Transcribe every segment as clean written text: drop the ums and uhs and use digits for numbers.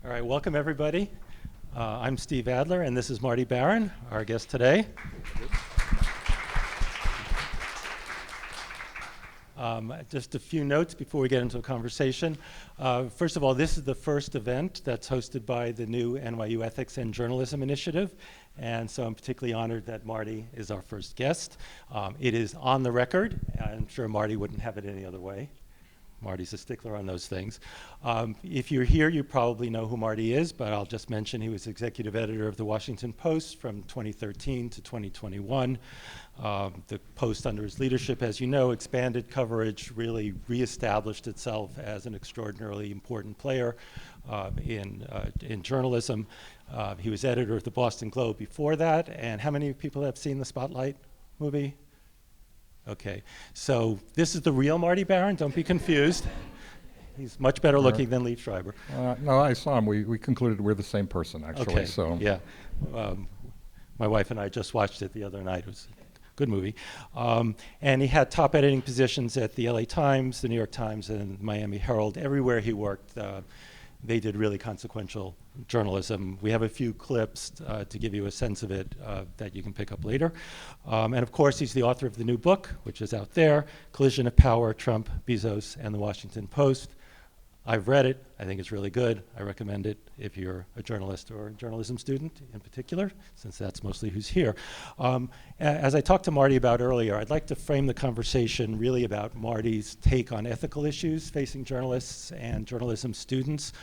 All right, welcome everybody. I'm Steve Adler, and this is Marty Barron, our guest today. Just a few notes before we get into a conversation. First of all, this is the first event that's hosted by the new NYU Ethics and Journalism Initiative, and so I'm particularly honored that Marty is our first guest. It is on the record. I'm sure Marty wouldn't have it any other way. Marty's a stickler on those things. If you're here, you probably know who Marty is, but I'll just mention he was executive editor of the Washington Post from 2013 to 2021. The Post, under his leadership, as you know, expanded coverage, really reestablished itself as an extraordinarily important player in journalism. He was editor of the Boston Globe before that, and how many people have seen the Spotlight movie? Okay, so this is the real Marty Barron, don't be confused. He's much better looking than Lee Schreiber. No, I saw him. We concluded we're the same person, actually. Okay, so. Yeah. My wife and I just watched it the other night. It was a good movie. And he had top editing positions at the LA Times, the New York Times, and Miami Herald. Everywhere he worked, they did really consequential journalism. We have a few clips to give you a sense of it that you can pick up later. And of course, he's the author of the new book, which is out there, Collision of Power, Trump, Bezos, and the Washington Post. I've read it. I think it's really good. I recommend it if you're a journalist or a journalism student in particular, since that's mostly who's here. As I talked to Marty about earlier, I'd like to frame the conversation really about Marty's take on ethical issues facing journalists and journalism students.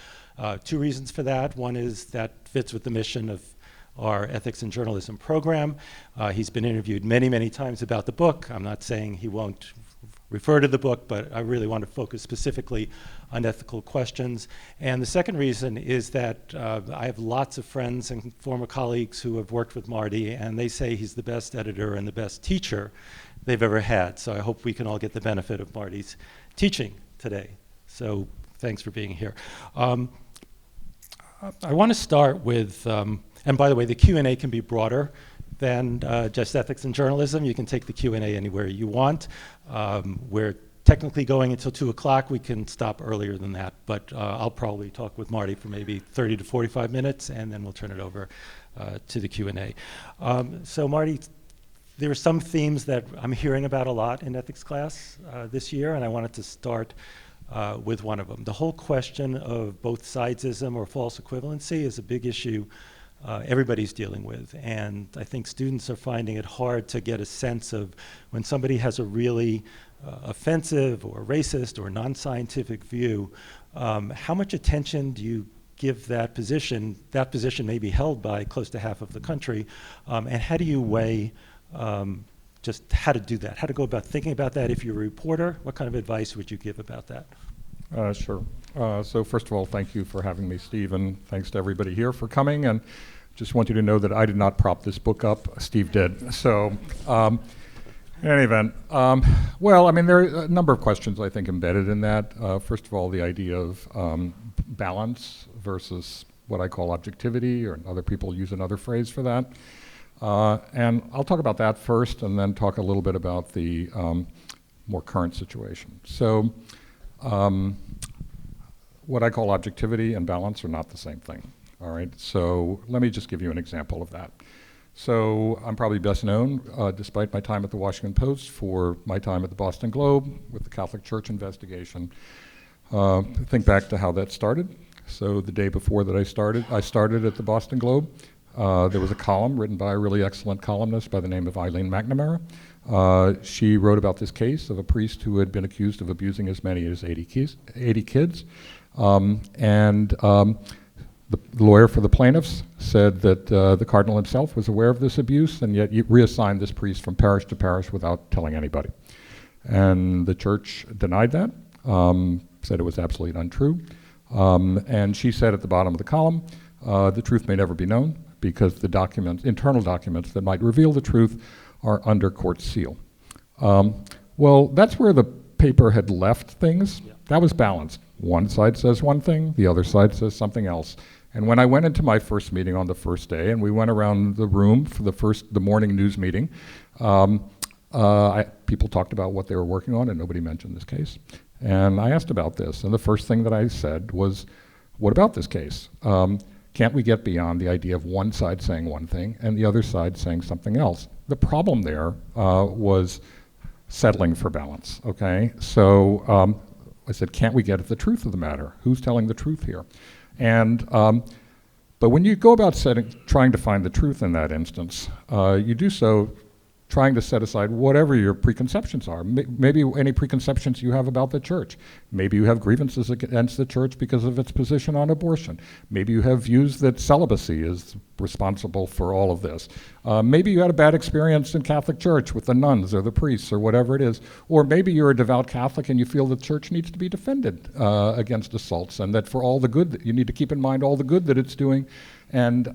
Two reasons for that. One is that fits with the mission of our ethics and journalism program. He's been interviewed many, many times about the book. I'm not saying he won't refer to the book, but I really want to focus specifically on ethical questions. And the second reason is that I have lots of friends and former colleagues who have worked with Marty, and they say he's the best editor and the best teacher they've ever had. So I hope we can all get the benefit of Marty's teaching today. So thanks for being here. I want to start with, and by the way, the Q&A can be broader than just ethics and journalism. You can take the Q&A anywhere you want. We're technically going until 2 o'clock. We can stop earlier than that, but I'll probably talk with Marty for maybe 30 to 45 minutes, and then we'll turn it over to the Q&A. So Marty, there are some themes that I'm hearing about a lot in ethics class this year, and I wanted to start with one of them. The whole question of both sidesism or false equivalency is a big issue everybody's dealing with, and I think students are finding it hard to get a sense of when somebody has a really offensive or racist or non-scientific view, how much attention do you give that position? That position may be held by close to half of the country, and how do you weigh just how to do that, how to go about thinking about that? If you're a reporter, what kind of advice would you give about that? Sure. So first of all, thank you for having me, Steve, and thanks to everybody here for coming. And just want you to know that I did not prop this book up. Steve did. So in any event, well, I mean, there are a number of questions, I think, embedded in that. First of all, the idea of balance versus what I call objectivity, or other people use another phrase for that. And I'll talk about that first, and then talk a little bit about the more current situation. So what I call objectivity and balance are not the same thing. All right, so let me just give you an example of that. So I'm probably best known, despite my time at the Washington Post, for my time at the Boston Globe with the Catholic Church investigation. Think back to how that started. So the day before that I started at the Boston Globe. There was a column written by a really excellent columnist by the name of Eileen McNamara. She wrote about this case of a priest who had been accused of abusing as many as 80 kids. The lawyer for the plaintiffs said that the cardinal himself was aware of this abuse, and yet he reassigned this priest from parish to parish without telling anybody. And the church denied that, said it was absolutely untrue. And she said at the bottom of the column, the truth may never be known because the documents, internal documents that might reveal the truth, are under court seal. Well, that's where the paper had left things. Yeah. That was balanced. One side says one thing, the other side says something else. And when I went into my first meeting on the first day, and we went around the room for the morning news meeting, people talked about what they were working on, and nobody mentioned this case. And I asked about this, and the first thing that I said was, What about this case? Can't we get beyond the idea of one side saying one thing and the other side saying something else? The problem there was settling for balance, okay? So I said, can't we get at the truth of the matter? Who's telling the truth here? And but when you go about trying to find the truth in that instance, you do so trying to set aside whatever your preconceptions are. Maybe any preconceptions you have about the church. Maybe you have grievances against the church because of its position on abortion. Maybe you have views that celibacy is responsible for all of this. Maybe you had a bad experience in Catholic Church with the nuns or the priests or whatever it is. Or maybe you're a devout Catholic and you feel the church needs to be defended against assaults, and that for all the good, you need to keep in mind all the good that it's doing, and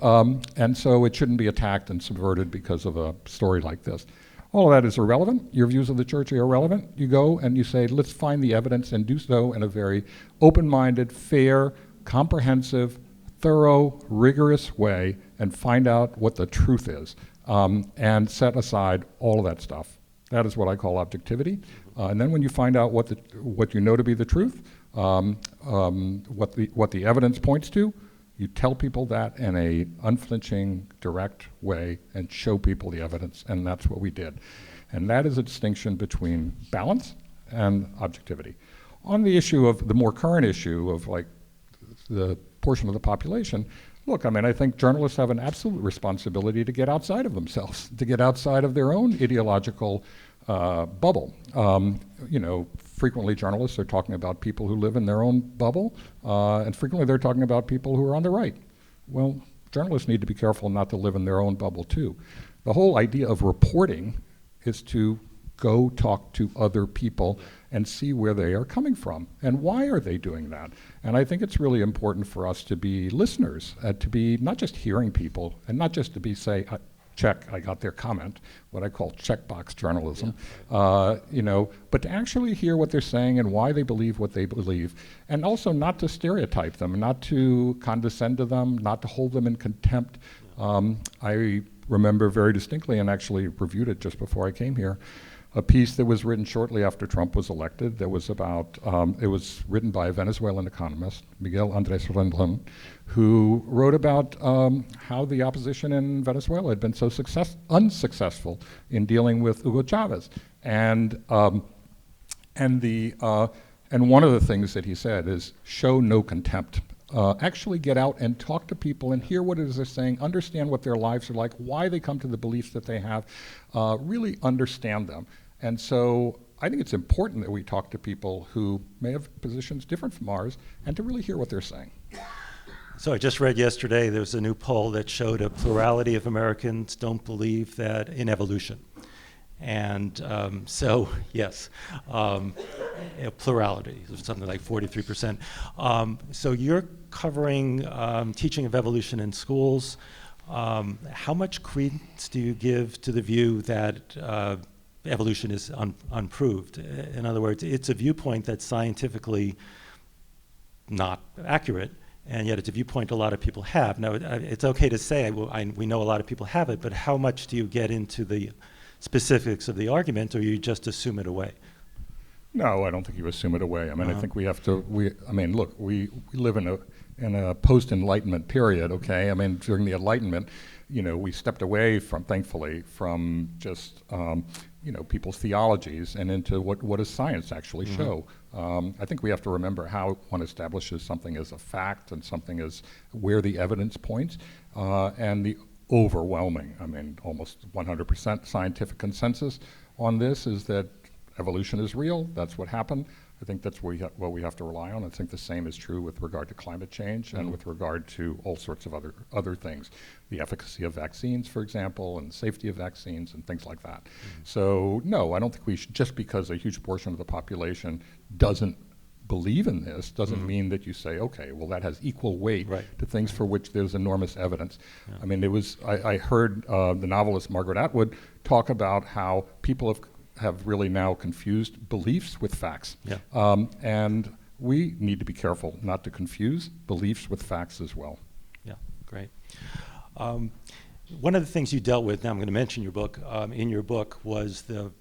so it shouldn't be attacked and subverted because of a story like this. All of that is irrelevant. Your views of the church are irrelevant. You go and you say, let's find the evidence and do so in a very open-minded, fair, comprehensive, thorough, rigorous way and find out what the truth is, and set aside all of that stuff. That is what I call objectivity. And then when you find out what you know to be the truth, what the evidence points to, you tell people that in a unflinching, direct way and show people the evidence, and that's what we did. And that is a distinction between balance and objectivity. On the issue of the more current issue of like the portion of the population, look, I mean, I think journalists have an absolute responsibility to get outside of themselves, to get outside of their own ideological bubble. Frequently journalists are talking about people who live in their own bubble, and frequently they're talking about people who are on the right. Well, journalists need to be careful not to live in their own bubble too. The whole idea of reporting is to go talk to other people and see where they are coming from and why are they doing that. And I think it's really important for us to be listeners, to be not just hearing people and not just to be check, I got their comment, what I call checkbox journalism, but to actually hear what they're saying and why they believe what they believe, and also not to stereotype them, not to condescend to them, not to hold them in contempt. I remember very distinctly, and actually reviewed it just before I came here, a piece that was written shortly after Trump was elected that was about, it was written by a Venezuelan economist, Miguel Andres Rendon, who wrote about how the opposition in Venezuela had been so unsuccessful in dealing with Hugo Chavez. And one of the things that he said is show no contempt. Actually get out and talk to people and hear what it is they're saying, understand what their lives are like, why they come to the beliefs that they have, really understand them. And so I think it's important that we talk to people who may have positions different from ours and to really hear what they're saying. So I just read yesterday there was a new poll that showed a plurality of Americans don't believe that in evolution. And so, yes, a plurality, something like 43%. So you're covering teaching of evolution in schools. How much credence do you give to the view that evolution is unproved? In other words, it's a viewpoint that's scientifically not accurate, and yet it's a viewpoint a lot of people have. Now, it's okay to say, we know a lot of people have it, but how much do you get into the specifics of the argument, or you just assume it away? No, I don't think you assume it away. I mean, I think we have to, look, we live in a post-Enlightenment period, okay? I mean, during the Enlightenment, we stepped away from, thankfully, from just, people's theologies and into what does science actually show. I think we have to remember how one establishes something as a fact and something as where the evidence points, and the overwhelming, almost 100% scientific consensus on this is that evolution is real, that's what happened. I think that's what we have to rely on. I think the same is true with regard to climate change and with regard to all sorts of other things. The efficacy of vaccines, for example, and safety of vaccines and things like that. So no, I don't think we should, just because a huge portion of the population doesn't believe in this, doesn't mean that you say, okay, well that has equal weight to things for which there's enormous evidence. I heard the novelist Margaret Atwood talk about how people have really now confused beliefs with facts. And we need to be careful not to confuse beliefs with facts as well. Yeah, great. One of the things you dealt with, now I'm going to mention your book, in your book was the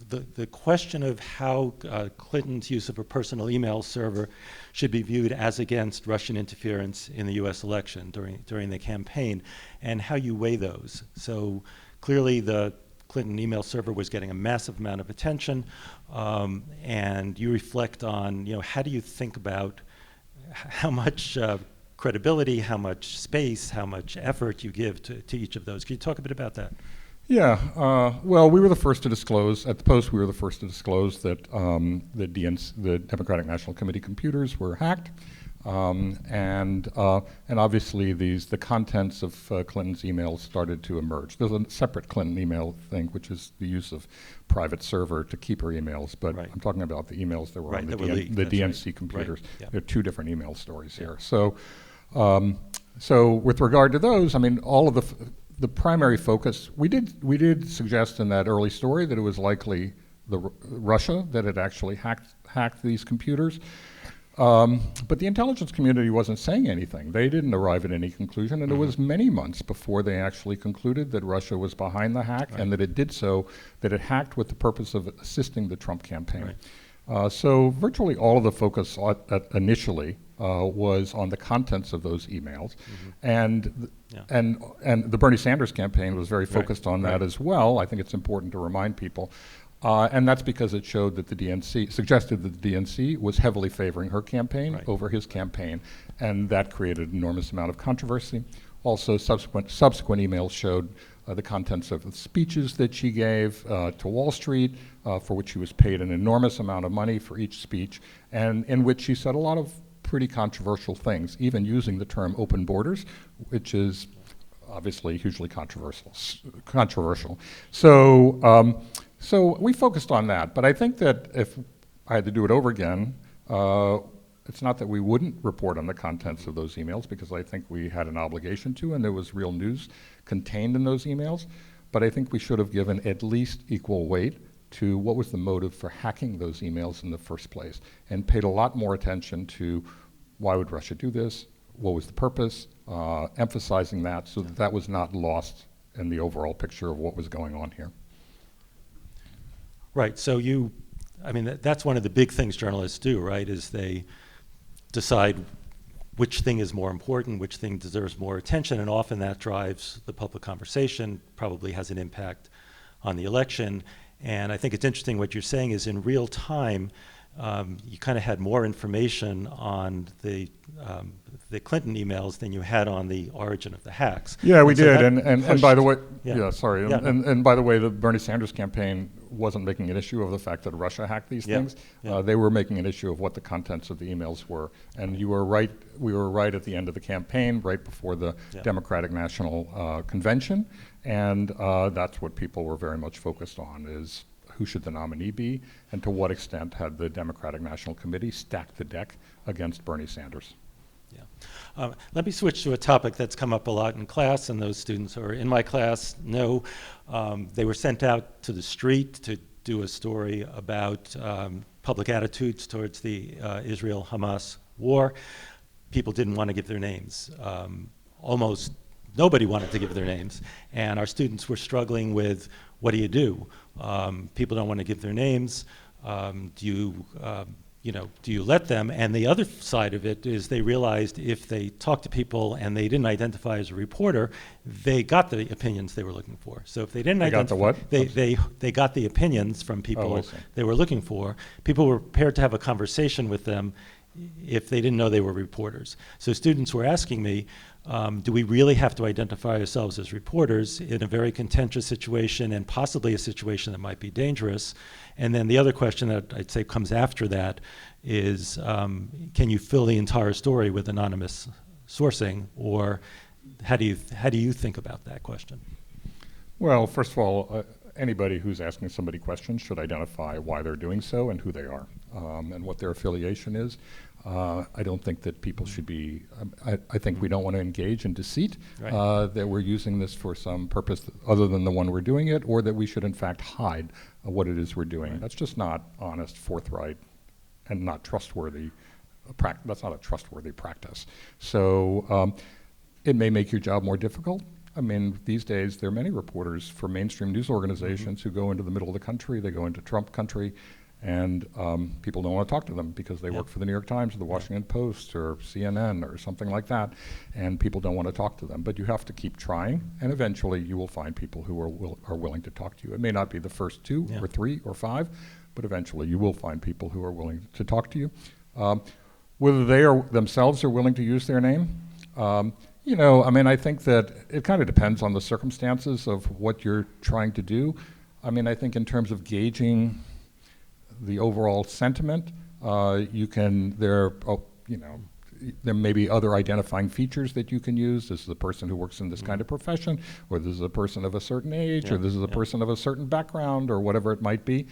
the question of how Clinton's use of a personal email server should be viewed as against Russian interference in the U.S. election during the campaign, and how you weigh those. So clearly the Clinton email server was getting a massive amount of attention, and you reflect on, how do you think about how much credibility, how much space, how much effort you give to each of those? Can you talk a bit about that? Yeah, well, we were the first to disclose, at the Post, we were the first to disclose that the Democratic National Committee computers were hacked. And obviously the contents of Clinton's emails started to emerge. There's a separate Clinton email thing, which is the use of private server to keep her emails, but Right. I'm talking about the emails that were Right, on that were leaked, the that's DNC right. computers. Right, yeah. There are two different email stories here. So with regard to those, I mean, all of the primary focus, we did suggest in that early story that it was likely Russia that had actually hacked these computers. But the intelligence community wasn't saying anything. They didn't arrive at any conclusion, and it was many months before they actually concluded that Russia was behind the hack, and that it did so, that it hacked with the purpose of assisting the Trump campaign. Right. So virtually all of the focus initially was on the contents of those emails, and the Bernie Sanders campaign was very focused on that as well. I think it's important to remind people. And that's because it showed that the DNC, suggested that the DNC was heavily favoring her campaign over his campaign, and that created an enormous amount of controversy. Also, subsequent emails showed the contents of the speeches that she gave to Wall Street, for which she was paid an enormous amount of money for each speech, and in which she said a lot of pretty controversial things, even using the term open borders, which is obviously hugely controversial. So we focused on that, but I think that if I had to do it over again, it's not that we wouldn't report on the contents of those emails, because I think we had an obligation to, and there was real news contained in those emails, but I think we should have given at least equal weight to what was the motive for hacking those emails in the first place, and paid a lot more attention to why would Russia do this, what was the purpose, emphasizing that so that that was not lost in the overall picture of what was going on here. Right, so that's one of the big things journalists do, right, is they decide which thing is more important, which thing deserves more attention, and often that drives the public conversation, probably has an impact on the election. And I think it's interesting what you're saying is in real time, you kind of had more information on the Clinton emails than you had on the origin of the hacks. Yeah, we did, and by the way, Yeah. and by the way, the Bernie Sanders campaign wasn't making an issue of the fact that Russia hacked these things. Yeah. They were making an issue of what the contents of the emails were, and you were right. We were right at the end of the campaign, right before the Democratic National Convention, and that's what people were very much focused on: is who should the nominee be, and to what extent had the Democratic National Committee stacked the deck against Bernie Sanders. Yeah. Let me switch to a topic that's come up a lot in class, and those students who are in my class know they were sent out to the street to do a story about public attitudes towards the Israel-Hamas war. People didn't want to give their names. Almost nobody wanted to give their names, and our students were struggling with, what do you do? People don't want to give their names. Do you let them? And the other side of it is they realized if they talked to people and they didn't identify as a reporter, they got the opinions they were looking for. So if they didn't identify, they got the opinions from people they were looking for. People were prepared to have a conversation with them if they didn't know they were reporters. So students were asking me, do we really have to identify ourselves as reporters in a very contentious situation and possibly a situation that might be dangerous? And then the other question that I'd say comes after that is, can you fill the entire story with anonymous sourcing, or how do you think about that question? Well, first of all, anybody who's asking somebody questions should identify why they're doing so and who they are, and what their affiliation is. I don't think that people should be, I think we don't want to engage in deceit, that we're using this for some purpose other than the one we're doing it, or that we should in fact hide what it is we're doing. That's just not honest, forthright, and not trustworthy. That's not a trustworthy practice. So it may make your job more difficult. I mean, these days there are many reporters for mainstream news organizations who go into the middle of the country, they go into Trump country, and people don't want to talk to them because they work for the New York Times or the Washington Post or CNN or something like that, and people don't want to talk to them. But you have to keep trying, and eventually you will find people who are willing to talk to you. It may not be the first 2 or 3 or 5, but eventually you will find people who are willing to talk to you. Whether they themselves are willing to use their name, you know, I mean, I think that it kind of depends on the circumstances of what you're trying to do. I mean, I think in terms of gauging the overall sentiment, there may be other identifying features that you can use. This is a person who works in this kind of profession, or this is a person of a certain age, or this is a person of a certain background, or whatever it might be.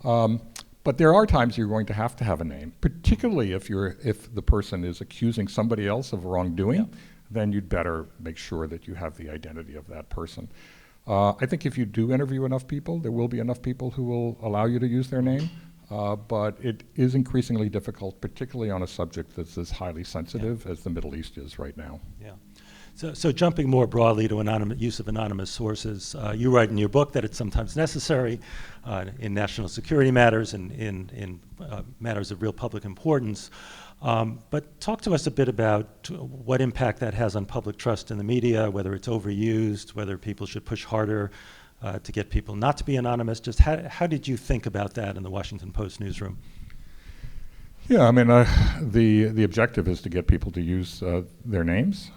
But there are times you're going to have a name, particularly if the person is accusing somebody else of wrongdoing, then you'd better make sure that you have the identity of that person. I think if you do interview enough people, there will be enough people who will allow you to use their name. But it is increasingly difficult, particularly on a subject that's as highly sensitive as the Middle East is right now. Yeah. So jumping more broadly to use of anonymous sources, you write in your book that it's sometimes necessary in national security matters and in matters of real public importance. But talk to us a bit about what impact that has on public trust in the media, whether it's overused, whether people should push harder to get people not to be anonymous. Just how did you think about that in the Washington Post newsroom? Yeah, I mean, the objective is to get people to use their names,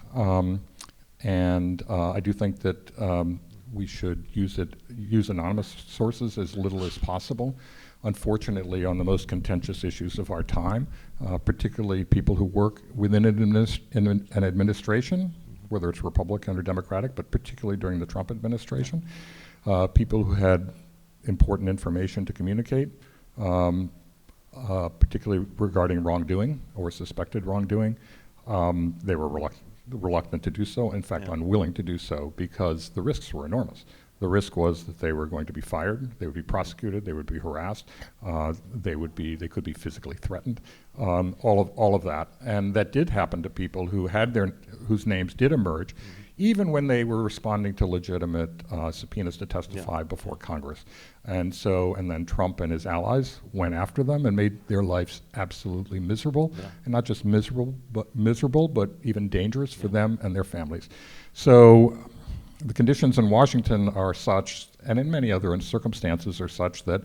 and I do think that we should use anonymous sources as little as possible. Unfortunately, on the most contentious issues of our time, particularly people who work within an administration, whether it's Republican or Democratic, but particularly during the Trump administration, people who had important information to communicate, particularly regarding wrongdoing or suspected wrongdoing, they were reluctant to do so, in fact unwilling to do so, because the risks were enormous. The risk was that they were going to be fired, they would be prosecuted, they would be harassed, they could be physically threatened, all of that. And that did happen to people whose names did emerge, even when they were responding to legitimate subpoenas to testify before Congress. And then Trump and his allies went after them and made their lives absolutely miserable, and not just miserable, but even dangerous for them and their families. So the conditions in Washington are such, and in many other circumstances are such, that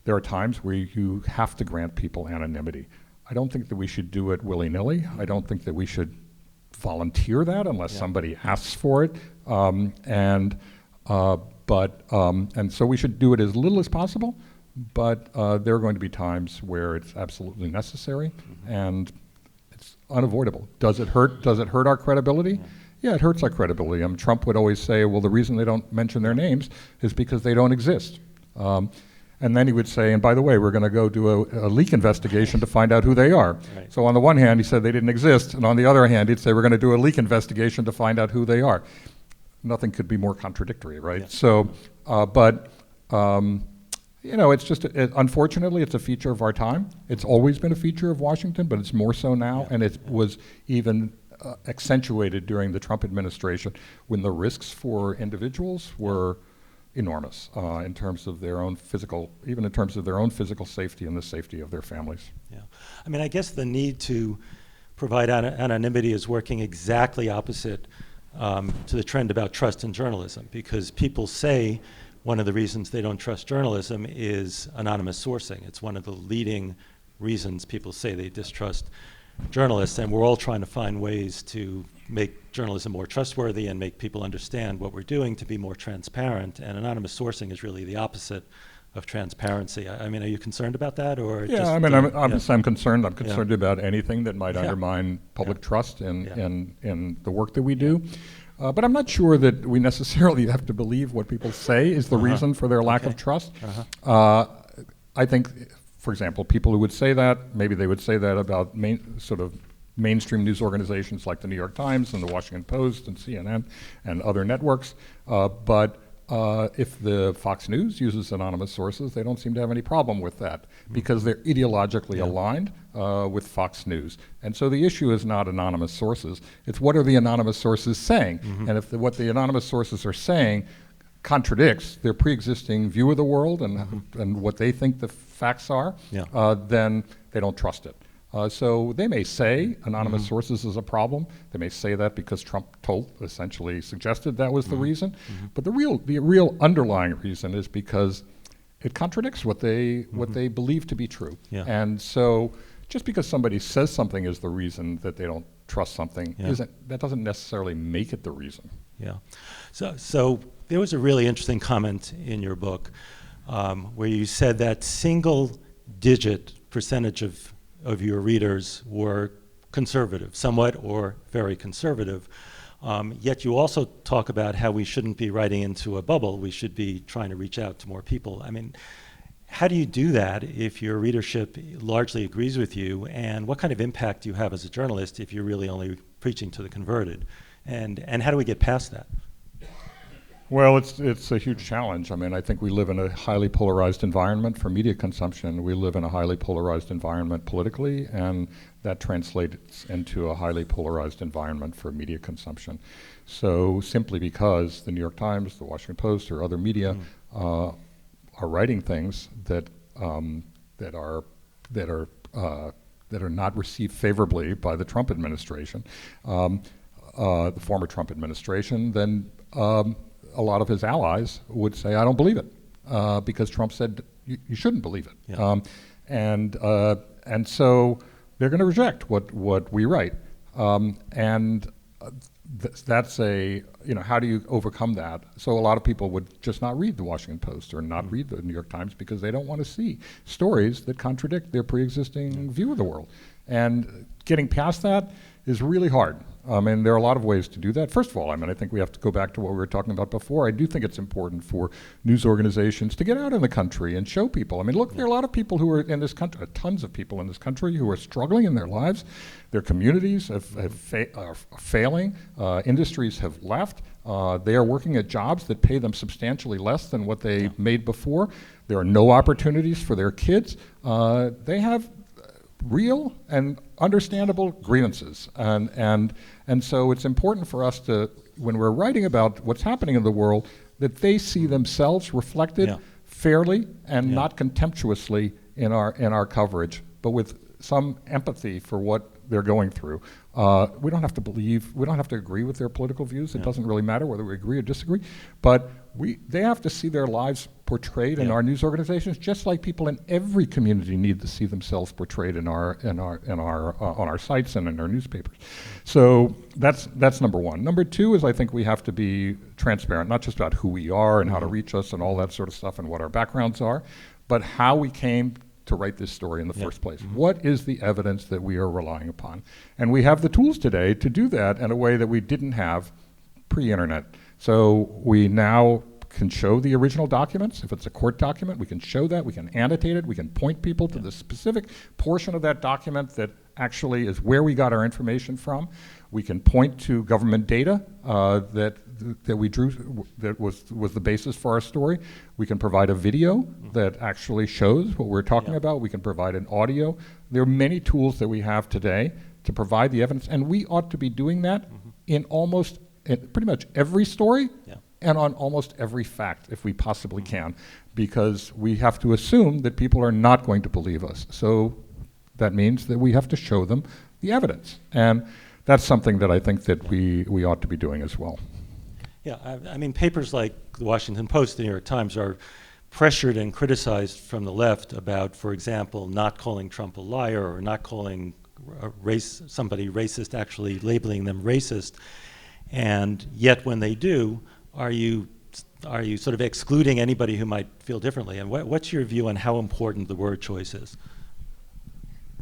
there are times where you have to grant people anonymity. I don't think that we should do it willy-nilly. I don't think that we should volunteer that unless somebody asks for it. And so we should do it as little as possible, but there are going to be times where it's absolutely necessary, and it's unavoidable. Does it hurt our credibility? Yeah, it hurts our credibility. Trump would always say, well, the reason they don't mention their names is because they don't exist. And then he would say, and by the way, we're going to go do a leak investigation to find out who they are. Right. So on the one hand, he said they didn't exist, and on the other hand, he'd say we're going to do a leak investigation to find out who they are. Nothing could be more contradictory, right? Yeah. So, it's just, unfortunately, it's a feature of our time. It's always been a feature of Washington, but it's more so now, and it was even accentuated during the Trump administration when the risks for individuals were enormous in terms of their own physical safety and the safety of their families. Yeah, I mean, I guess the need to provide anonymity is working exactly opposite to the trend about trust in journalism, because people say one of the reasons they don't trust journalism is anonymous sourcing. It's one of the leading reasons people say they distrust journalists, and we're all trying to find ways to make journalism more trustworthy and make people understand what we're doing to be more transparent, and anonymous sourcing is really the opposite of transparency. I mean, are you concerned about that, or I'm concerned. I'm concerned about anything that might undermine public trust in the work that we do. But I'm not sure that we necessarily have to believe what people say is the reason for their lack of trust. I think, for example, people who would say that, maybe they would say that about mainstream news organizations like the New York Times and the Washington Post and CNN and other networks. But if the Fox News uses anonymous sources, they don't seem to have any problem with that because they're ideologically aligned with Fox News. And so the issue is not anonymous sources, it's what are the anonymous sources saying? And if what the anonymous sources are saying contradicts their pre-existing view of the world and what they think the facts are, then they don't trust it. So they may say anonymous sources is a problem. They may say that because Trump essentially suggested that was the reason. But the real underlying reason is because it contradicts what they believe to be true. And so just because somebody says something is the reason that they don't trust something, that doesn't necessarily make it the reason. Yeah. So there was a really interesting comment in your book where you said that single-digit percentage of your readers were conservative, somewhat or very conservative. Yet you also talk about how we shouldn't be writing into a bubble. We should be trying to reach out to more people. I mean, how do you do that if your readership largely agrees with you? And what kind of impact do you have as a journalist if you're really only preaching to the converted? And how do we get past that? Well, it's a huge challenge. I mean, I think we live in a highly polarized environment for media consumption. We live in a highly polarized environment politically, and that translates into a highly polarized environment for media consumption. So simply because the New York Times, the Washington Post, or other media are writing things that are not received favorably by the Trump administration, the former Trump administration, then a lot of his allies would say, I don't believe it, because Trump said you shouldn't believe it. And so they're going to reject what we write. That's how do you overcome that? So a lot of people would just not read the Washington Post or not read the New York Times because they don't want to see stories that contradict their pre-existing view of the world. And getting past that is really hard. I mean, there are a lot of ways to do that. First of all, I mean, I think we have to go back to what we were talking about before. I do think it's important for news organizations to get out in the country and show people. I mean, look, there are a lot of people who are in this country, tons of people in this country who are struggling in their lives. Their communities are failing. Industries have left. They are working at jobs that pay them substantially less than what they made before. There are no opportunities for their kids. They have real and understandable grievances, and so it's important for us to, when we're writing about what's happening in the world, that they see themselves reflected fairly and not contemptuously in our coverage, but with some empathy for what they're going through. We don't have to agree with their political views. It doesn't really matter whether we agree or disagree, but they have to see their lives portrayed in our news organizations, just like people in every community need to see themselves portrayed on our sites and in our newspapers. So that's number one. Number two is I think we have to be transparent, not just about who we are and how to reach us and all that sort of stuff and what our backgrounds are, but how we came to write this story in the first place. What is the evidence that we are relying upon? And we have the tools today to do that in a way that we didn't have pre-internet. So we now can show the original documents. If it's a court document, we can show that, we can annotate it, we can point people to the specific portion of that document that actually is where we got our information from. We can point to government data that we drew, that was the basis for our story. We can provide a video that actually shows what we're talking about. We can provide an audio. There are many tools that we have today to provide the evidence, and we ought to be doing that in pretty much every story and on almost every fact if we possibly can, because we have to assume that people are not going to believe us. So that means that we have to show them the evidence. And that's something that I think that we ought to be doing as well. Yeah, I mean, papers like the Washington Post, the New York Times are pressured and criticized from the left about, for example, not calling Trump a liar or not calling somebody racist, actually labeling them racist. And yet when they do, are you sort of excluding anybody who might feel differently? And what's your view on how important the word choice is?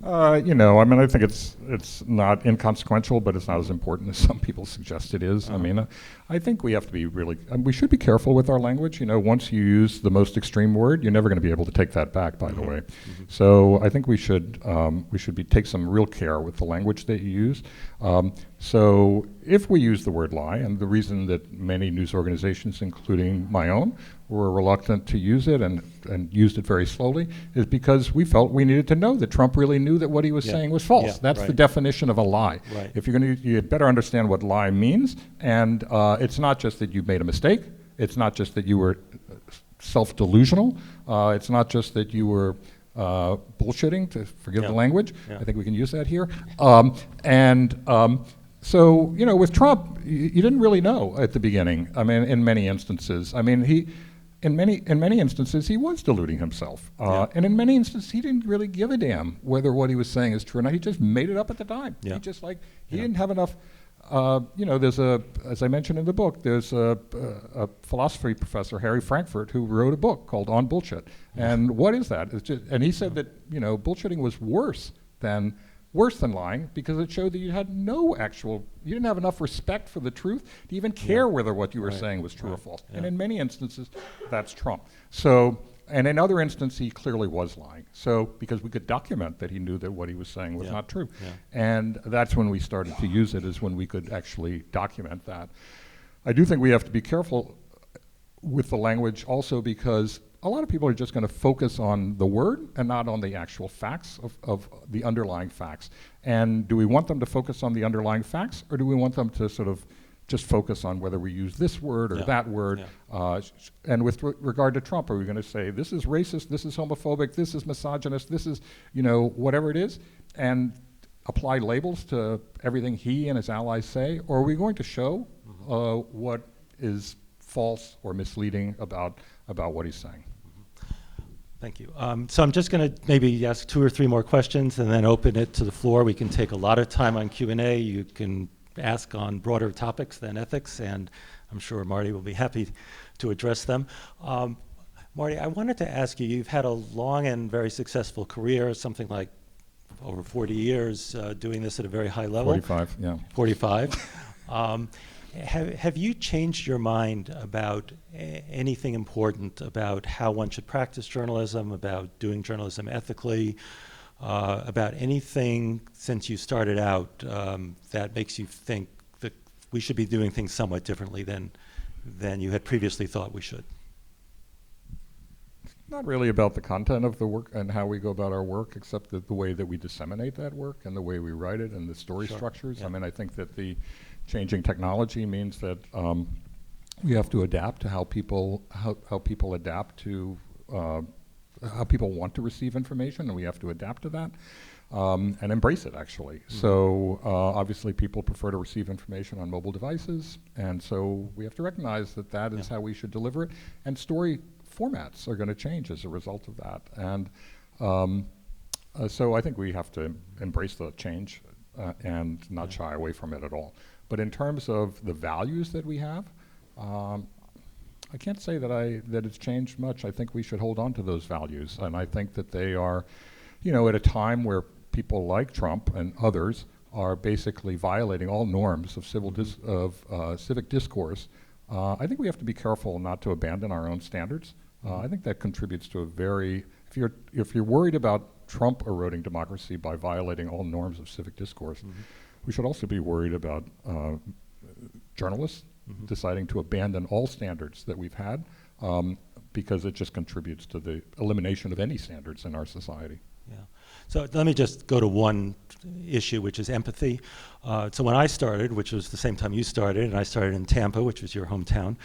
I mean, I think it's not inconsequential, but it's not as important as some people suggest it is. I mean, I think we have to be we should be careful with our language. Once you use the most extreme word, you're never going to be able to take that back, by the way. So I think we should take some real care with the language that you use. So if we use the word lie, and the reason that many news organizations, including my own, were reluctant to use it and used it very slowly, is because we felt we needed to know that Trump really knew that what he was saying was false. Yeah, That's the right. definition of a lie. Right. If you're going to, you better understand what lie means, and it's not just that you made a mistake. It's not just that you were self-delusional. It's not just that you were bullshitting, to forgive the language. Yeah. I think we can use that here. So, you know, with Trump, you didn't really know at the beginning. I mean, in many instances. I mean, in many instances, he was deluding himself. And in many instances, he didn't really give a damn whether what he was saying is true or not. He just made it up at the time. Yeah. He just he didn't have enough. You know, there's as I mentioned in the book, there's a philosophy professor, Harry Frankfurt, who wrote a book called On Bullshit. And what is that? It's just, and he said that, you know, bullshitting was worse than lying, because it showed that you didn't have enough respect for the truth to even care whether what you were saying was true or false. And in many instances, that's Trump. So, and in other instances, he clearly was lying. So, because we could document that he knew that what he was saying was not true. Yeah. And that's when we started to use it, is when we could actually document that. I do think we have to be careful with the language also, because a lot of people are just going to focus on the word and not on the actual facts of the underlying facts. And do we want them to focus on the underlying facts, or do we want them to sort of just focus on whether we use this word or that word? And with regard to Trump, are we going to say this is racist, this is homophobic, this is misogynist, this is, you know, whatever it is, and apply labels to everything he and his allies say? Or are we going to show what is false or misleading about what he's saying? Thank you. So I'm just going to maybe ask 2 or 3 more questions and then open it to the floor. We can take a lot of time on Q&A. You can ask on broader topics than ethics, and I'm sure Marty will be happy to address them. Marty, I wanted to ask you, you've had a long and very successful career, something like over 40 years doing this at a very high level. 45, yeah. 45. Have you changed your mind about anything important about how one should practice journalism, about doing journalism ethically, about anything since you started out that makes you think that we should be doing things somewhat differently than you had previously thought we should? Not really about the content of the work and how we go about our work, except that the way that we disseminate that work and the way we write it and the story structures. Yeah. I mean, I think that the changing technology means that we have to adapt to how people adapt to how people want to receive information, and we have to adapt to that and embrace it, actually. Mm-hmm. So obviously people prefer to receive information on mobile devices, and so we have to recognize that that is how we should deliver it, and story formats are going to change as a result of that. And so I think we have to embrace the change and not shy away from it at all. But in terms of the values that we have, I can't say that it's changed much. I think we should hold on to those values, and I think that they are, you know, at a time where people like Trump and others are basically violating all norms of civic discourse. I think we have to be careful not to abandon our own standards. I think that contributes to a very, if you're worried about Trump eroding democracy by violating all norms of civic discourse, we should also be worried about journalists deciding to abandon all standards that we've had, because it just contributes to the elimination of any standards in our society. Yeah. So let me just go to one issue, which is empathy. So when I started, which was the same time you started, and I started in Tampa, which was your hometown,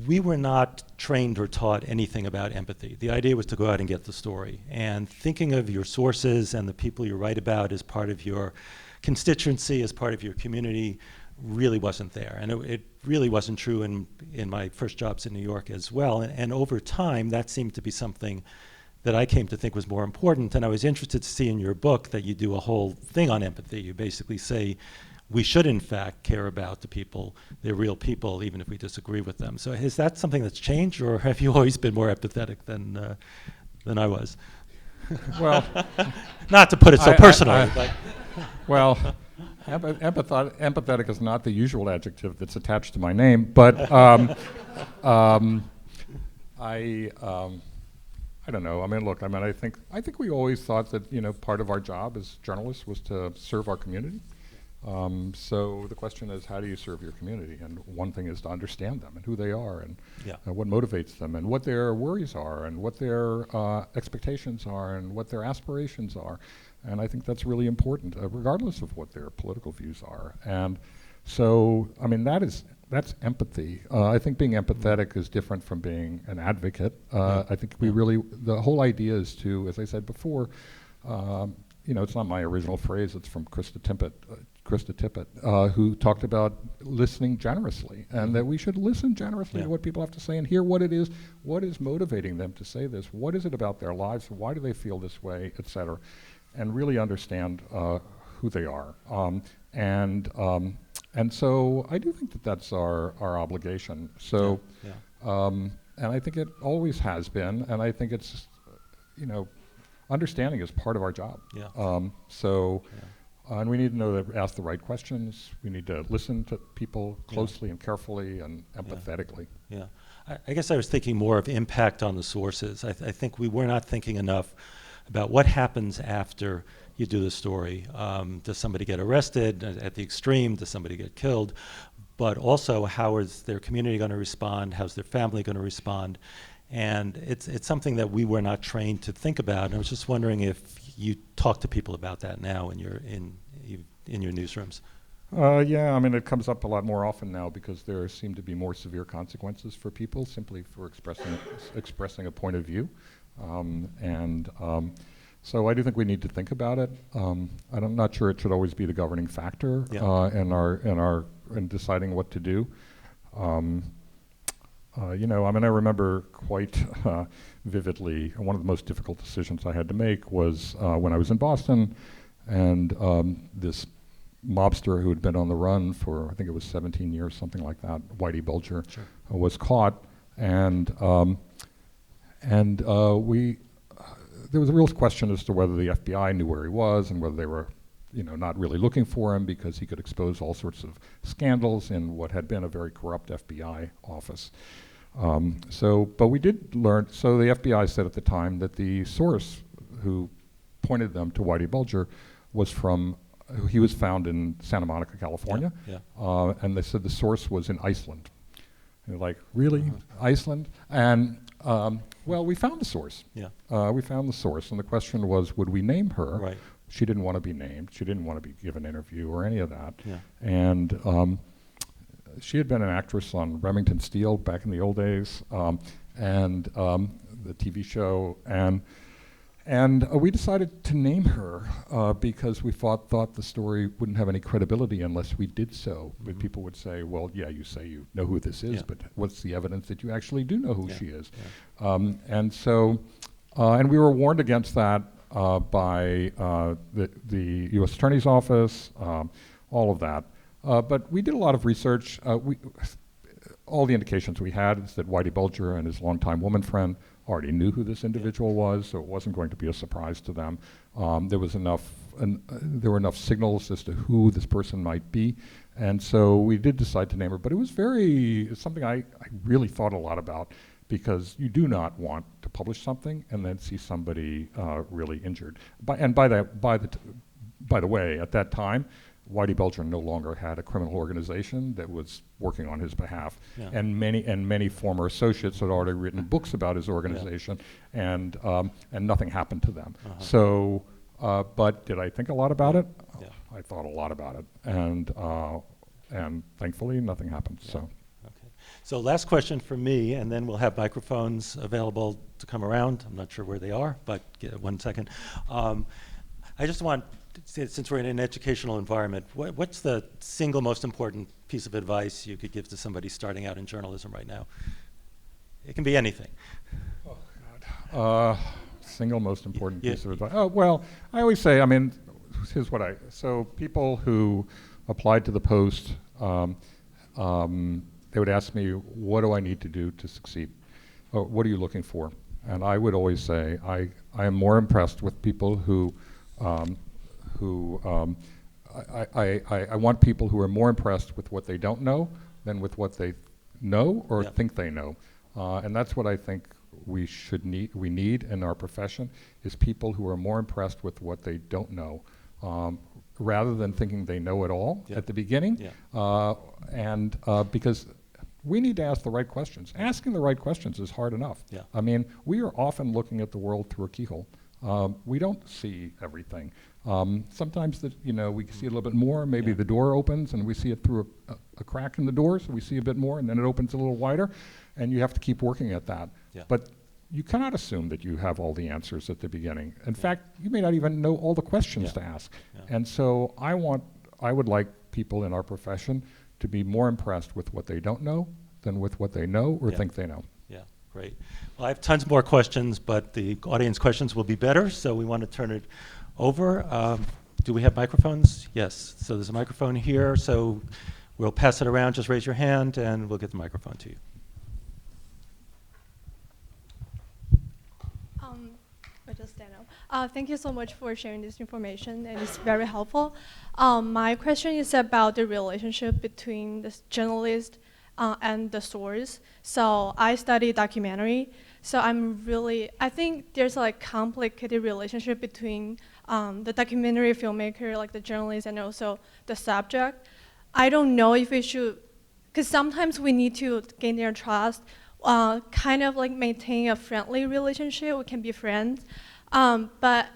we were not trained or taught anything about empathy. The idea was to go out and get the story. And thinking of your sources and the people you write about as part of your constituency, as part of your community, really wasn't there. And it really wasn't true in my first jobs in New York as well. And over time, that seemed to be something that I came to think was more important. And I was interested to see in your book that you do a whole thing on empathy. You basically say we should, in fact, care about the people. They're real people, even if we disagree with them. So is that something that's changed, or have you always been more empathetic than I was? Well, not to put it so personally. But well, empathetic is not the usual adjective that's attached to my name, but I don't know. I mean, look. I mean, I think we always thought that, you know, part of our job as journalists was to serve our community. So the question is, how do you serve your community? And one thing is to understand them and who they are and Yeah. what motivates them and what their worries are and what their expectations are and what their aspirations are. And I think that's really important, regardless of what their political views are. And so, I mean, that's empathy. I think being empathetic is different from being an advocate. I think we really, the whole idea is to, as I said before, it's not my original phrase, it's from Krista Tippett, who talked about listening generously, and that we should listen generously to what people have to say and hear what it is, what is motivating them to say this, what is it about their lives, why do they feel this way, et cetera, and really understand who they are. And so I do think that that's our obligation. So, and I think it always has been, and I think it's, understanding is part of our job. And we need to know to ask the right questions. We need to listen to people closely and carefully and empathetically. Yeah. I guess I was thinking more of impact on the sources. I think we were not thinking enough about what happens after you do the story. Does somebody get arrested at the extreme? Does somebody get killed? But also, how is their community going to respond? How's their family going to respond? And it's something that we were not trained to think about. And I was just wondering if you talk to people about that now in your newsrooms. Yeah, I mean, it comes up a lot more often now because there seem to be more severe consequences for people simply for expressing a point of view. So I do think we need to think about it. I'm not sure it should always be the governing factor in deciding what to do. I remember quite vividly one of the most difficult decisions I had to make was when I was in Boston, and this mobster who had been on the run for, I think it was 17 years, something like that, Whitey Bulger, was caught, and there was a real question as to whether the FBI knew where he was and whether they were, not really looking for him because he could expose all sorts of scandals in what had been a very corrupt FBI office. But we did learn, so the FBI said at the time that the source who pointed them to Whitey Bulger he was found in Santa Monica, California, and they said the source was in Iceland. And they're like, really? Iceland? And well, we found the source. We found the source, and the question was, would we name her? Right. She didn't want to be named. She didn't want to be given an interview or any of that. And she had been an actress on Remington Steele back in the old days, and the TV show, and we decided to name her because we thought the story wouldn't have any credibility unless we did so. But people would say, well, yeah, you say you know who this is, but what's the evidence that you actually do know who she is? And we were warned against that by the U.S. Attorney's Office, all of that. But we did a lot of research. All the indications we had is that Whitey Bulger and his longtime woman friend already knew who this individual was, so it wasn't going to be a surprise to them. There were enough signals as to who this person might be, and so we did decide to name her. But it was something I really thought a lot about, because you do not want to publish something and then see somebody really injured. By the way, at that time, Whitey Bulger no longer had a criminal organization that was working on his behalf, and many former associates had already written books about his organization, and nothing happened to them. So, but did I think a lot about it? I thought a lot about it, and thankfully nothing happened. So. So last question from me, and then we'll have microphones available to come around. I'm not sure where they are, but 1 second. I just want, since we're in an educational environment, what's the single most important piece of advice you could give to somebody starting out in journalism right now? It can be anything. Oh, God. Single most important piece of advice. Oh, well, I always say, here's so people who applied to the Post, they would ask me, what do I need to do to succeed? What are you looking for? And I would always say, I am more impressed with people I want people who are more impressed with what they don't know than with what they know or think they know. And that's what I think we need in our profession, is people who are more impressed with what they don't know rather than thinking they know it all Yeah. at the beginning. Yeah. Because we need to ask the right questions. Asking the right questions is hard enough. Yeah. I mean, we are often looking at the world through a keyhole. We don't see everything. Sometimes we see a little bit more. Maybe Yeah. the door opens and we see it through a crack in the door, so we see a bit more, and then it opens a little wider, and you have to keep working at that. Yeah. But you cannot assume that you have all the answers at the beginning. In fact, you may not even know all the questions Yeah. to ask. Yeah. And so I would like people in our profession to be more impressed with what they don't know than with what they know or Yeah. think they know. Yeah, great. Well, I have tons more questions, but the audience questions will be better, so we want to turn it over. Do we have microphones? Yes. So there's a microphone here, so we'll pass it around. Just raise your hand, and we'll get the microphone to you. I just stand up. Thank you so much for sharing this information, and it's very helpful. My question is about the relationship between the journalist and the source. So I study documentary, so I think there's a complicated relationship between the documentary filmmaker, like the journalist, and also the subject. I don't know if we should, because sometimes we need to gain their trust, kind of like maintain a friendly relationship. We can be friends, but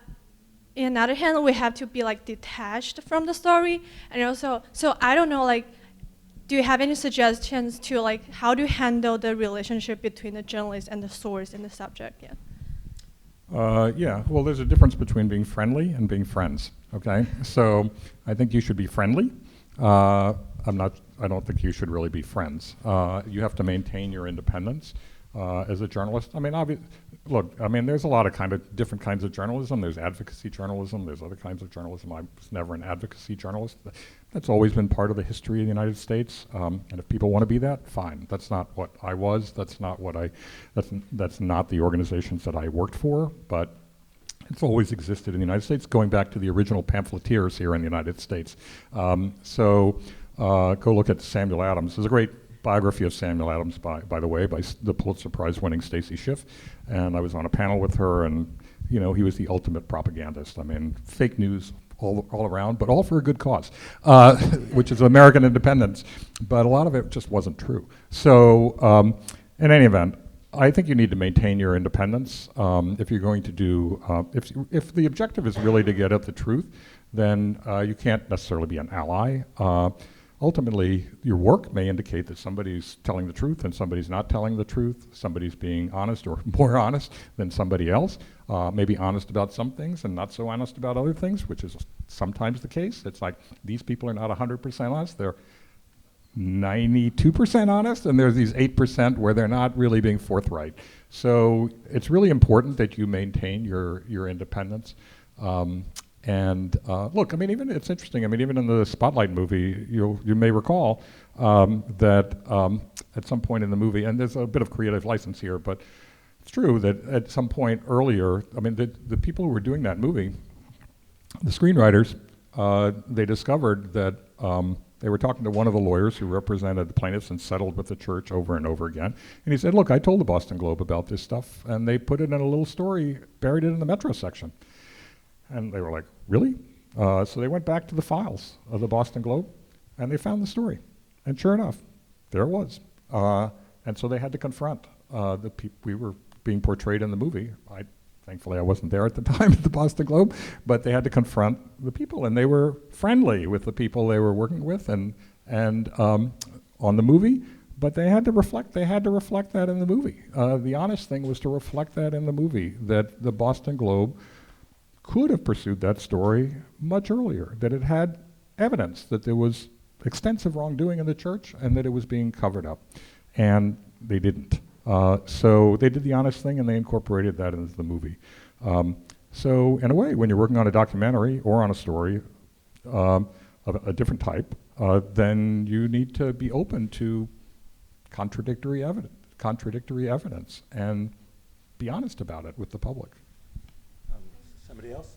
on the other hand, we have to be detached from the story. And also, so I don't know, do you have any suggestions to how to handle the relationship between the journalist and the source and the subject? Yeah. Yeah, well, there's a difference between being friendly and being friends, okay? So I think you should be friendly. I don't think you should really be friends. You have to maintain your independence as a journalist. I mean, there's a lot of different kinds of journalism. There's advocacy journalism. There's other kinds of journalism. I was never an advocacy journalist. That's always been part of the history of the United States. And if people want to be that, fine. That's not what I was. That's not the organizations that I worked for. But it's always existed in the United States, going back to the original pamphleteers here in the United States. Go look at Samuel Adams. There's a great biography of Samuel Adams, by the way, by the Pulitzer Prize winning Stacy Schiff. And I was on a panel with her, and he was the ultimate propagandist. I mean, fake news all around, but all for a good cause, which is American independence. But a lot of it just wasn't true. So in any event, I think you need to maintain your independence. If you're going to do, if the objective is really to get at the truth, then you can't necessarily be an ally. Ultimately, your work may indicate that somebody's telling the truth and somebody's not telling the truth. Somebody's being honest or more honest than somebody else. Maybe honest about some things and not so honest about other things, which is sometimes the case. It's like these people are not 100% honest. They're 92% honest, and there's these 8% where they're not really being forthright. So it's really important that you maintain your independence. Look, I mean, it's interesting. I mean, even in the Spotlight movie, you may recall that at some point in the movie, and there's a bit of creative license here, but it's true that at some point earlier, I mean, the people who were doing that movie, the screenwriters, they discovered that they were talking to one of the lawyers who represented the plaintiffs and settled with the church over and over again. And he said, look, I told the Boston Globe about this stuff, and they put it in a little story, buried it in the Metro section. And they were like, really? So they went back to the files of the Boston Globe, and they found the story. And sure enough, there it was. And so they had to confront the people we were being portrayed in the movie. Thankfully, I wasn't there at the time at the Boston Globe, but they had to confront the people, and they were friendly with the people they were working with and on the movie. But they had to reflect that in the movie. The honest thing was to reflect that in the movie, that the Boston Globe could have pursued that story much earlier, that it had evidence that there was extensive wrongdoing in the church and that it was being covered up. And they didn't. So they did the honest thing and they incorporated that into the movie. So in a way, when you're working on a documentary or on a story of a different type, then you need to be open to contradictory evidence and be honest about it with the public. Somebody else?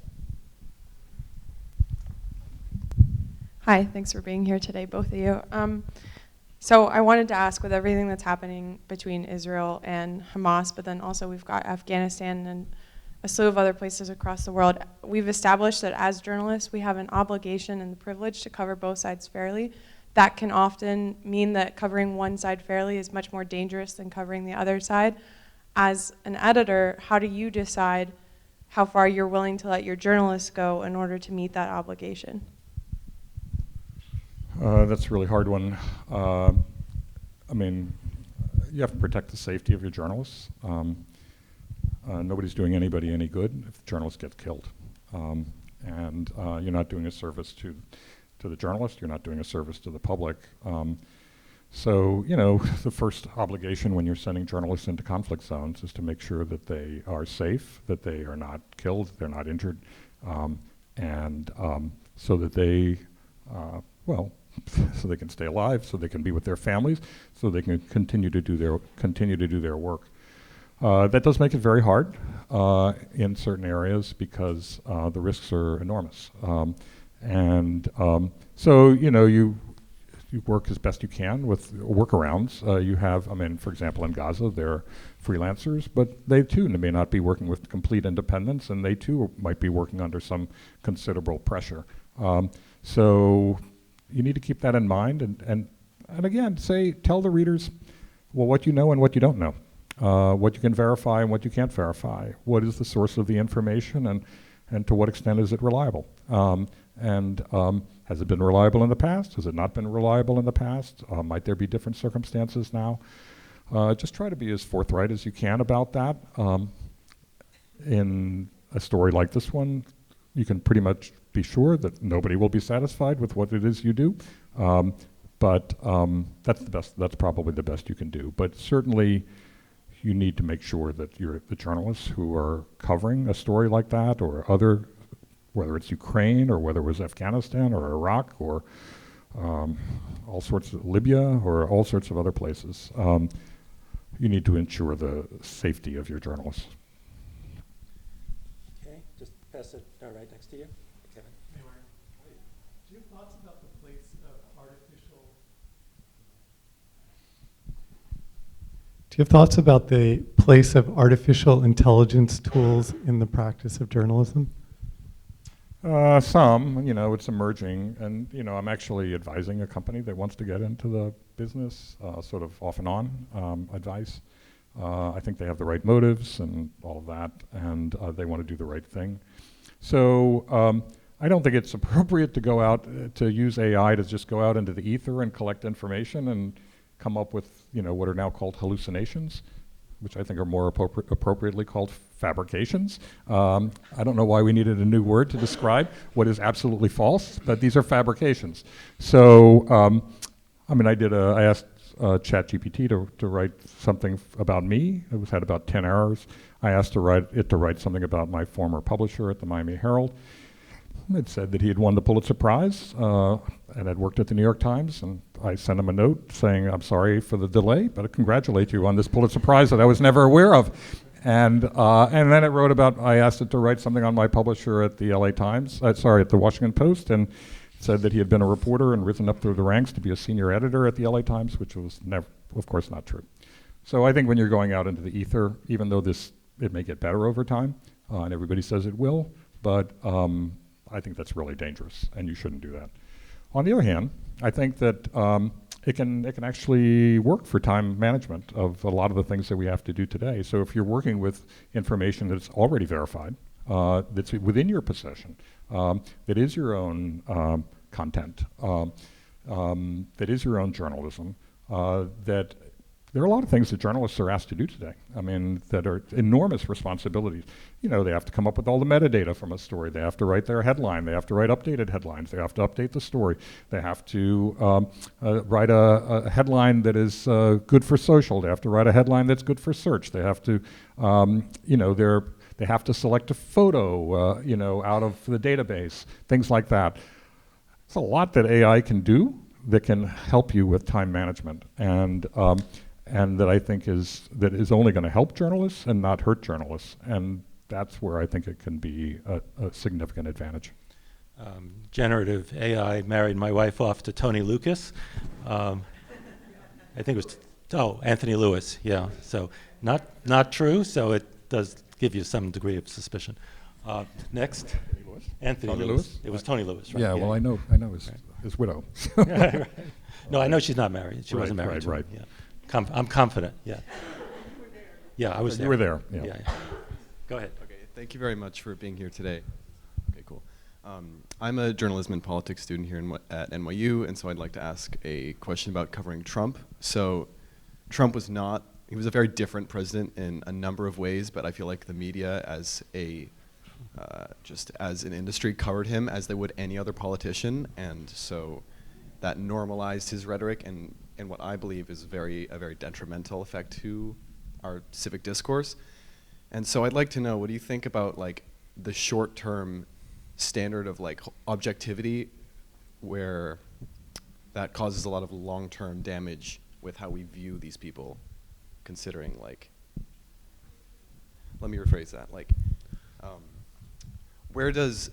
Hi, thanks for being here today, both of you. So I wanted to ask, with everything that's happening between Israel and Hamas, but then also we've got Afghanistan a slew of other places across the world. We've established that as journalists, we have an obligation and the privilege to cover both sides fairly. That can often mean that covering one side fairly is much more dangerous than covering the other side. As an editor, how do you decide how far you're willing to let your journalists go in order to meet that obligation? That's a really hard one. I mean, you have to protect the safety of your journalists. Nobody's doing anybody any good if the journalist gets killed. And you're not doing a service to the journalist, you're not doing a service to the public. So, you know, the first obligation when you're sending journalists into conflict zones is to make sure that they are safe, that they are not killed, they're not injured, and so that they, well, so they can stay alive, so they can be with their families, so they can continue to do their work. That does make it very hard in certain areas because the risks are enormous. So, you know, you work as best you can with workarounds. You have, I mean, for example, in Gaza, they're freelancers, but they too may not be working with complete independence, and they too might be working under some considerable pressure. So you need to keep that in mind, and again, tell the readers, well, what you know and what you don't know, what you can verify and what you can't verify, what is the source of the information, and to what extent is it reliable. Has it been reliable in the past? Has it not been reliable in the past? Might there be different circumstances now? Just try to be as forthright as you can about that. In a story like this one, you can pretty much be sure that nobody will be satisfied with what it is you do. But that's probably the best you can do. But certainly, you need to make sure that the journalists who are covering a story like that or other, whether it's Ukraine or whether it was Afghanistan or Iraq or all sorts of Libya or all sorts of other places, you need to ensure the safety of your journalists. Okay, just pass it right next to you, Kevin. Hey, Mark. Do you have thoughts about the place of artificial? Do you have thoughts about the place of artificial intelligence tools in the practice of journalism? Some, you know, it's emerging, and you know, I'm actually advising a company that wants to get into the business, sort of off and on advice. I think they have the right motives and all of that, and they want to do the right thing. So I don't think it's appropriate to go out to use AI to just go out into the ether and collect information and come up with, you know, what are now called hallucinations, which I think are more appropriately called fabrications. I don't know why we needed a new word to describe what is absolutely false, but these are fabrications. So, I mean, I asked ChatGPT to write something about me. It had about 10 errors. I asked it to write something about my former publisher at the Miami Herald. It said that he had won the Pulitzer Prize and had worked at the New York Times, and I sent him a note saying, I'm sorry for the delay, but I congratulate you on this Pulitzer Prize that I was never aware of. And then it wrote about, I asked it to write something on my publisher at the LA Times, at the Washington Post, and said that he had been a reporter and risen up through the ranks to be a senior editor at the LA Times, which was never, of course, not true. So I think when you're going out into the ether, even though it may get better over time, and everybody says it will, but I think that's really dangerous, and you shouldn't do that. On the other hand, I think that it can actually work for time management of a lot of the things that we have to do today. So if you're working with information that's already verified, that's within your possession, that is your own content, that is your own journalism, that there are a lot of things that journalists are asked to do today. I mean, that are enormous responsibilities. You know, they have to come up with all the metadata from a story. They have to write their headline. They have to write updated headlines. They have to update the story. They have to write a headline that is good for social. They have to write a headline that's good for search. They have to, you know, they have to select a photo, you know, out of the database, things like that. It's a lot that AI can do that can help you with time management, and that I think is only going to help journalists and not hurt journalists, and that's where I think it can be a significant advantage. Generative AI married my wife off to Tony Lucas. I think it was Anthony Lewis. Yeah, so not true. So it does give you some degree of suspicion. Next, Anthony Tony Lewis. Lewis? It was Tony Lewis, right? Yeah, well, I know his widow. Right. No, I know she's not married. She wasn't Right, married. right, to him, Yeah. I'm confident. Yeah. Yeah, I was there. You were there, yeah. Yeah. Go ahead. Okay, thank you very much for being here today. Okay, cool. I'm a journalism and politics student here at NYU, and so I'd like to ask a question about covering Trump. So Trump was he was a very different president in a number of ways, but I feel like the media just as an industry covered him as they would any other politician, and so that normalized his rhetoric and what I believe is a very detrimental effect to our civic discourse. And so I'd like to know, what do you think about like the short-term standard of like objectivity, where that causes a lot of long-term damage with how we view these people, considering like, let me rephrase that, like, where does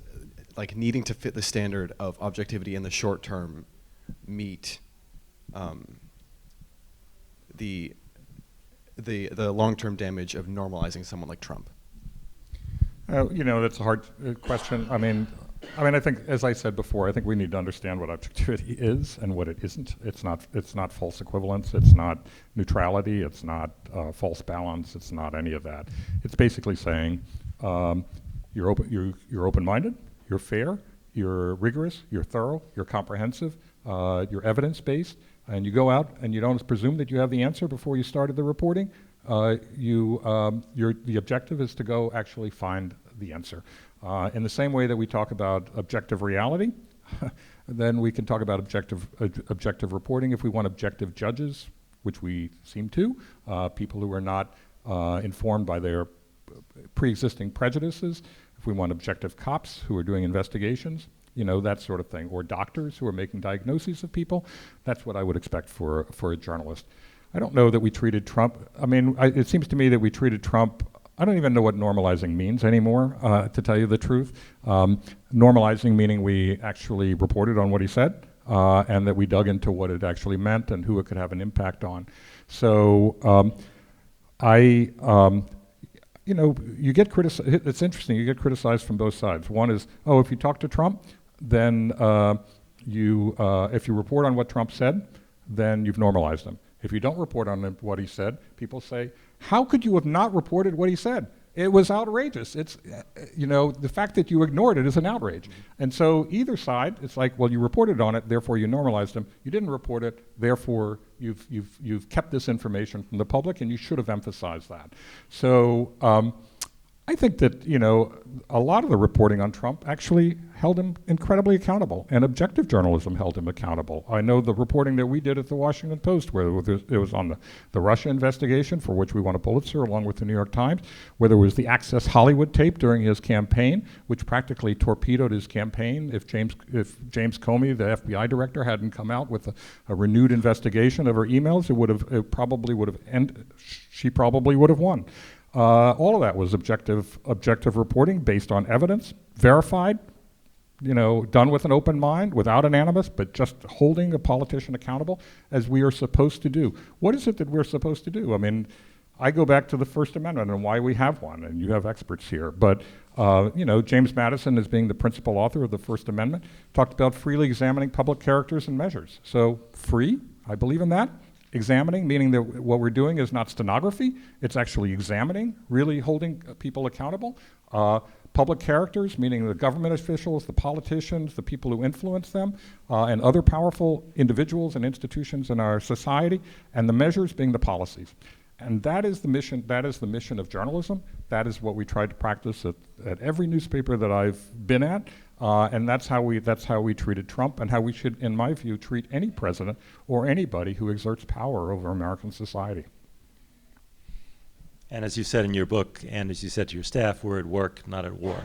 like needing to fit the standard of objectivity in the short term meet the long-term damage of normalizing someone like Trump? That's a hard question. I mean, I think, as I said before, I think we need to understand what objectivity is and what it isn't. It's not false equivalence. It's not neutrality. It's not false balance. It's not any of that. It's basically saying you're open-minded, you're fair, you're rigorous, you're thorough, you're comprehensive, you're evidence-based, and you go out and you don't presume that you have the answer before you started the reporting. The objective is to go actually find the answer. In the same way that we talk about objective reality, then we can talk about objective reporting. If we want objective judges, which we seem to, people who are not informed by their pre-existing prejudices. If we want objective cops who are doing investigations, that sort of thing, or doctors who are making diagnoses of people, that's what I would expect for a journalist. I don't know that we treated Trump, it seems to me that we treated Trump, I don't even know what normalizing means anymore, to tell you the truth. Normalizing meaning we actually reported on what he said, and that we dug into what it actually meant and who it could have an impact on. So you get criticized, it's interesting, you get criticized from both sides. One is, if you talk to Trump, then if you report on what Trump said, then you've normalized him. If you don't report on what he said, people say, how could you have not reported what he said? It was outrageous. It's, the fact that you ignored it is an outrage. Mm-hmm. And so either side, it's like, well, you reported on it, therefore you normalized him. You didn't report it, therefore you've kept this information from the public, and you should have emphasized that. So I think that, a lot of the reporting on Trump actually held him incredibly accountable, and objective journalism held him accountable. I know the reporting that we did at the Washington Post, where it was on the Russia investigation, for which we won a Pulitzer, along with the New York Times, where there was the Access Hollywood tape during his campaign, which practically torpedoed his campaign. If James Comey, the FBI director, hadn't come out with a renewed investigation of her emails, she probably would have won. All of that was objective reporting based on evidence, verified, done with an open mind, without an animus, but just holding a politician accountable as we are supposed to do. What is it that we're supposed to do? I go back to the First Amendment and why we have one, and you have experts here. But, James Madison, as being the principal author of the First Amendment, talked about freely examining public characters and measures. So free, I believe in that. Examining, meaning that what we're doing is not stenography, it's actually examining, really holding people accountable. Public characters, meaning the government officials, the politicians, the people who influence them, and other powerful individuals and institutions in our society, and the measures being the policies. And that is the mission of journalism. That is what we tried to practice at every newspaper that I've been at. And that's how we treated Trump, and how we should, in my view, treat any president or anybody who exerts power over American society. And as you said in your book, and as you said to your staff, we're at work, not at war.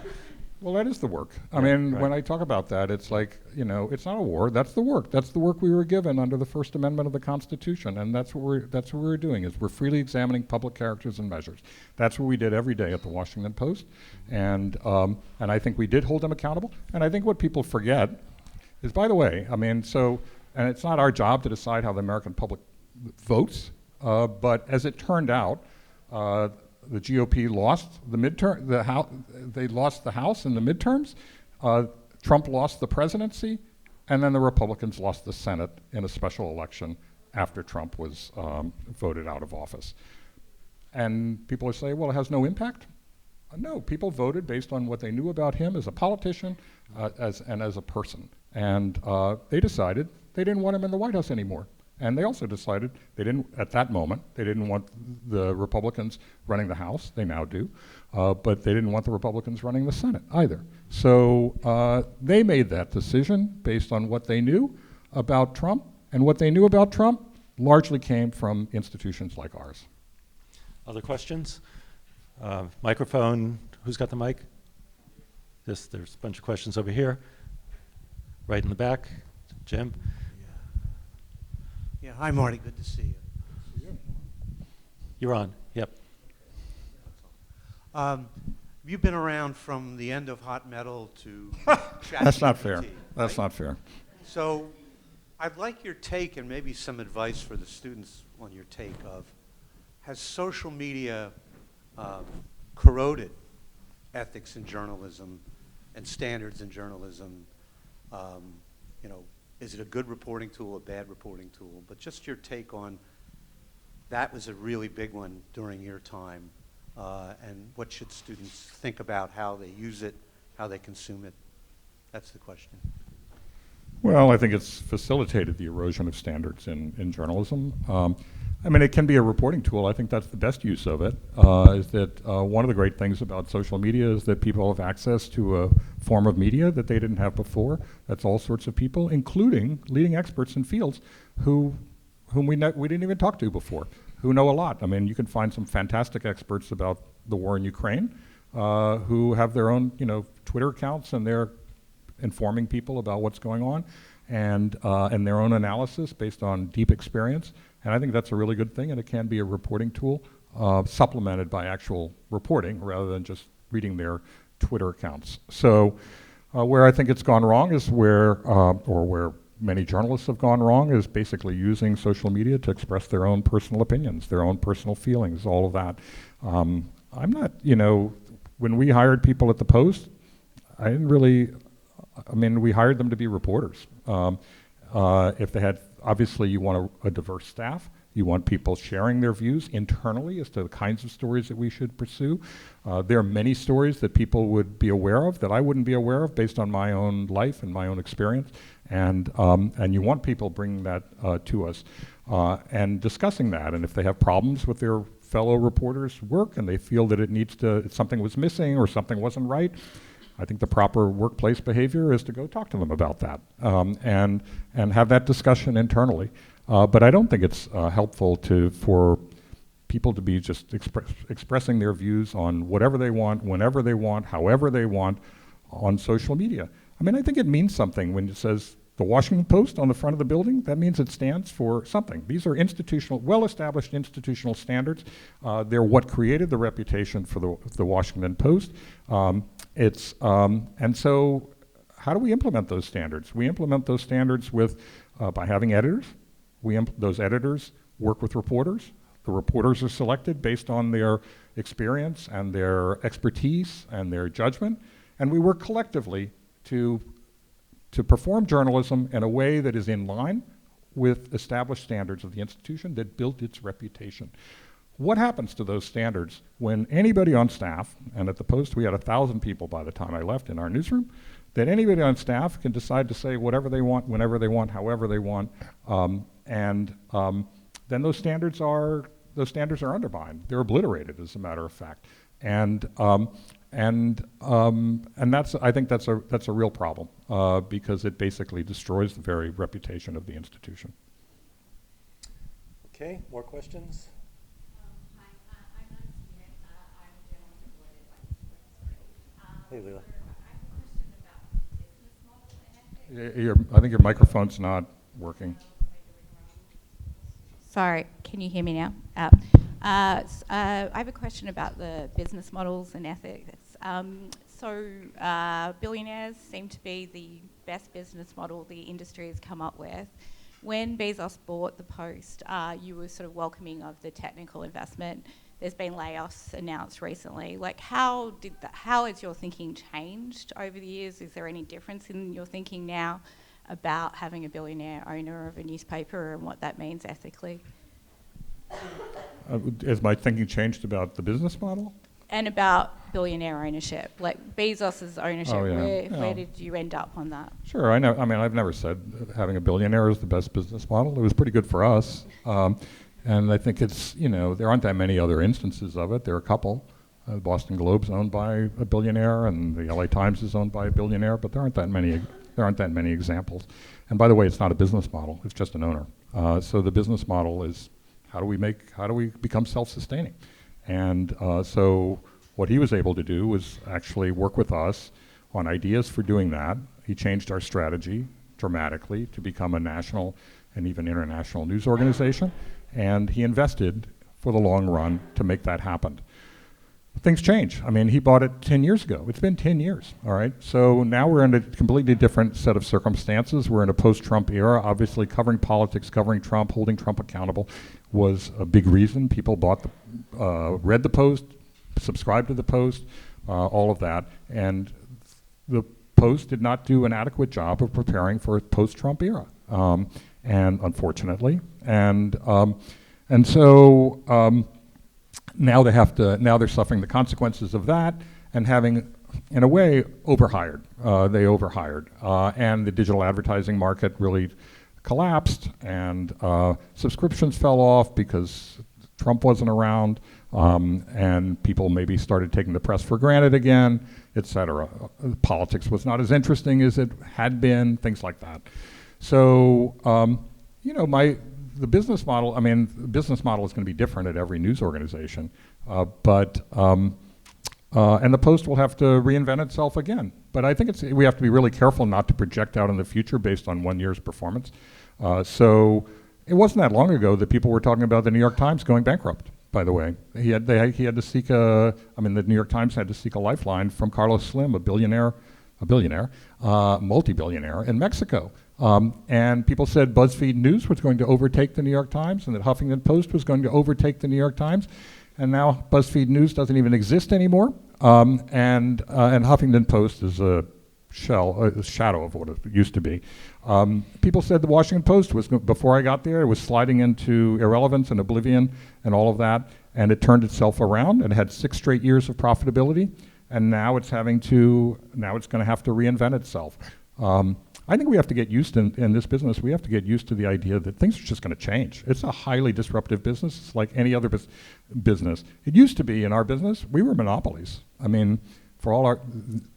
Well, that is the work. Right. When I talk about that, it's like, it's not a war, that's the work. That's the work we were given under the First Amendment of the Constitution, and that's what we're doing, is we're freely examining public characters and measures. That's what we did every day at the Washington Post, and I think we did hold them accountable. And I think what people forget is, by the way, and it's not our job to decide how the American public votes, but as it turned out, the GOP lost the midterm, they lost the House in the midterms. Trump lost the presidency, and then the Republicans lost the Senate in a special election after Trump was voted out of office. And people are saying, well, it has no impact. No, people voted based on what they knew about him as a politician and as a person. And they decided they didn't want him in the White House anymore. And they also decided they didn't, at that moment, they didn't want the Republicans running the House. They now do. But they didn't want the Republicans running the Senate either. So they made that decision based on what they knew about Trump. And what they knew about Trump largely came from institutions like ours. Other questions? Microphone, who's got the mic? There's a bunch of questions over here. Right in the back, Jim. Yeah, hi Marty, good to see you. You're on, yep. You've been around from the end of hot metal to That's not ChatGPT, fair. That's right? not fair. So I'd like your take and maybe some advice for the students on your take of, has social media corroded ethics in journalism and standards in journalism? You know, is it a good reporting tool, a bad reporting tool? But just your take on, that was a really big one during your time, and what should students think about how they use it, how they consume it? That's the question. Well, I think it's facilitated the erosion of standards in journalism. I mean, it can be a reporting tool. I think that's the best use of it, is that one of the great things about social media is that people have access to a form of media that they didn't have before. That's all sorts of people, including leading experts in fields whom we didn't even talk to before, who know a lot. I mean, you can find some fantastic experts about the war in Ukraine who have their own, Twitter accounts, and they're informing people about what's going on, and their own analysis based on deep experience. And I think that's a really good thing, and it can be a reporting tool supplemented by actual reporting rather than just reading their Twitter accounts. So where I think it's gone wrong is where many journalists have gone wrong is basically using social media to express their own personal opinions, their own personal feelings, all of that. I'm not, when we hired people at the Post, we hired them to be reporters. If they had, obviously you want a diverse staff. You want people sharing their views internally as to the kinds of stories that we should pursue. There are many stories that people would be aware of that I wouldn't be aware of based on my own life and my own experience. And you want people bringing that to us and discussing that. And if they have problems with their fellow reporters' work and they feel that something was missing or something wasn't right, I think the proper workplace behavior is to go talk to them about that and have that discussion internally. But I don't think it's helpful for people to be just expressing their views on whatever they want, whenever they want, however they want on social media. I mean, I think it means something when it says the Washington Post on the front of the building. That means it stands for something. These are well-established institutional standards. They're what created the reputation for the Washington Post. And so how do we implement those standards? We implement those standards by having editors. Those editors work with reporters. The reporters are selected based on their experience and their expertise and their judgment. And we work collectively to perform journalism in a way that is in line with established standards of the institution that built its reputation. What happens to those standards when anybody on staff, and at the Post we had 1,000 people by the time I left in our newsroom, that anybody on staff can decide to say whatever they want, whenever they want, however they want, and then those standards are undermined. They're obliterated, as a matter of fact, and I think that's a real problem because it basically destroys the very reputation of the institution. Okay, more questions? Hi, I'm Nancy Smith. I'm a journalist employed at Hey, Leila. I have a question about business model and ethics. I think your microphone's not working. Sorry, can you hear me now? I have a question about the business models and ethics. Billionaires seem to be the best business model the industry has come up with. When Bezos bought the Post, you were sort of welcoming of the technical investment there's been layoffs announced recently. Like, how has your thinking changed over the years? Is there any difference in your thinking now about having a billionaire owner of a newspaper and what that means ethically? Has my thinking changed about the business model? And about billionaire ownership, like Bezos's ownership. Oh, yeah. Where did you end up on that? Sure, I know. I mean, I've never said having a billionaire is the best business model. It was pretty good for us. And I think it's, there aren't that many other instances of it. There are a couple. The Boston Globe's owned by a billionaire, and the LA Times is owned by a billionaire, but there aren't that many examples. And by the way, it's not a business model, it's just an owner. So the business model is how do we become self-sustaining? And so what he was able to do was actually work with us on ideas for doing that. He changed our strategy dramatically to become a national and even international news organization. And he invested for the long run to make that happen. Things change. I mean, he bought it 10 years ago. It's been 10 years, all right? So now we're in a completely different set of circumstances. We're in a post-Trump era. Obviously, covering politics, covering Trump, holding Trump accountable was a big reason. People read the Post, subscribed to the Post, all of that. And the Post did not do an adequate job of preparing for a post-Trump era. And unfortunately, and so now they're suffering the consequences of that and having, in a way, overhired. They overhired, and the digital advertising market really collapsed, and subscriptions fell off because Trump wasn't around, and people maybe started taking the press for granted again, et cetera. Politics was not as interesting as it had been, things like that. So, the business model, the business model is going to be different at every news organization, and the Post will have to reinvent itself again. But I think we have to be really careful not to project out in the future based on 1 year's performance. So it wasn't that long ago that people were talking about the New York Times going bankrupt, by the way. He had to seek the New York Times had to seek a lifeline from Carlos Slim, a multi-billionaire in Mexico. And people said BuzzFeed News was going to overtake the New York Times and that Huffington Post was going to overtake the New York Times. And now BuzzFeed News doesn't even exist anymore. And Huffington Post is a shadow of what it used to be. People said the Washington Post was, before I got there, it was sliding into irrelevance and oblivion and all of that. And it turned itself around and had 6 straight years of profitability. And now it's going to have to reinvent itself. I think we have to get used in this business, we have to get used to the idea that things are just going to change. It's a highly disruptive business. It's like any other business. It used to be in our business, we were monopolies. I mean, for all our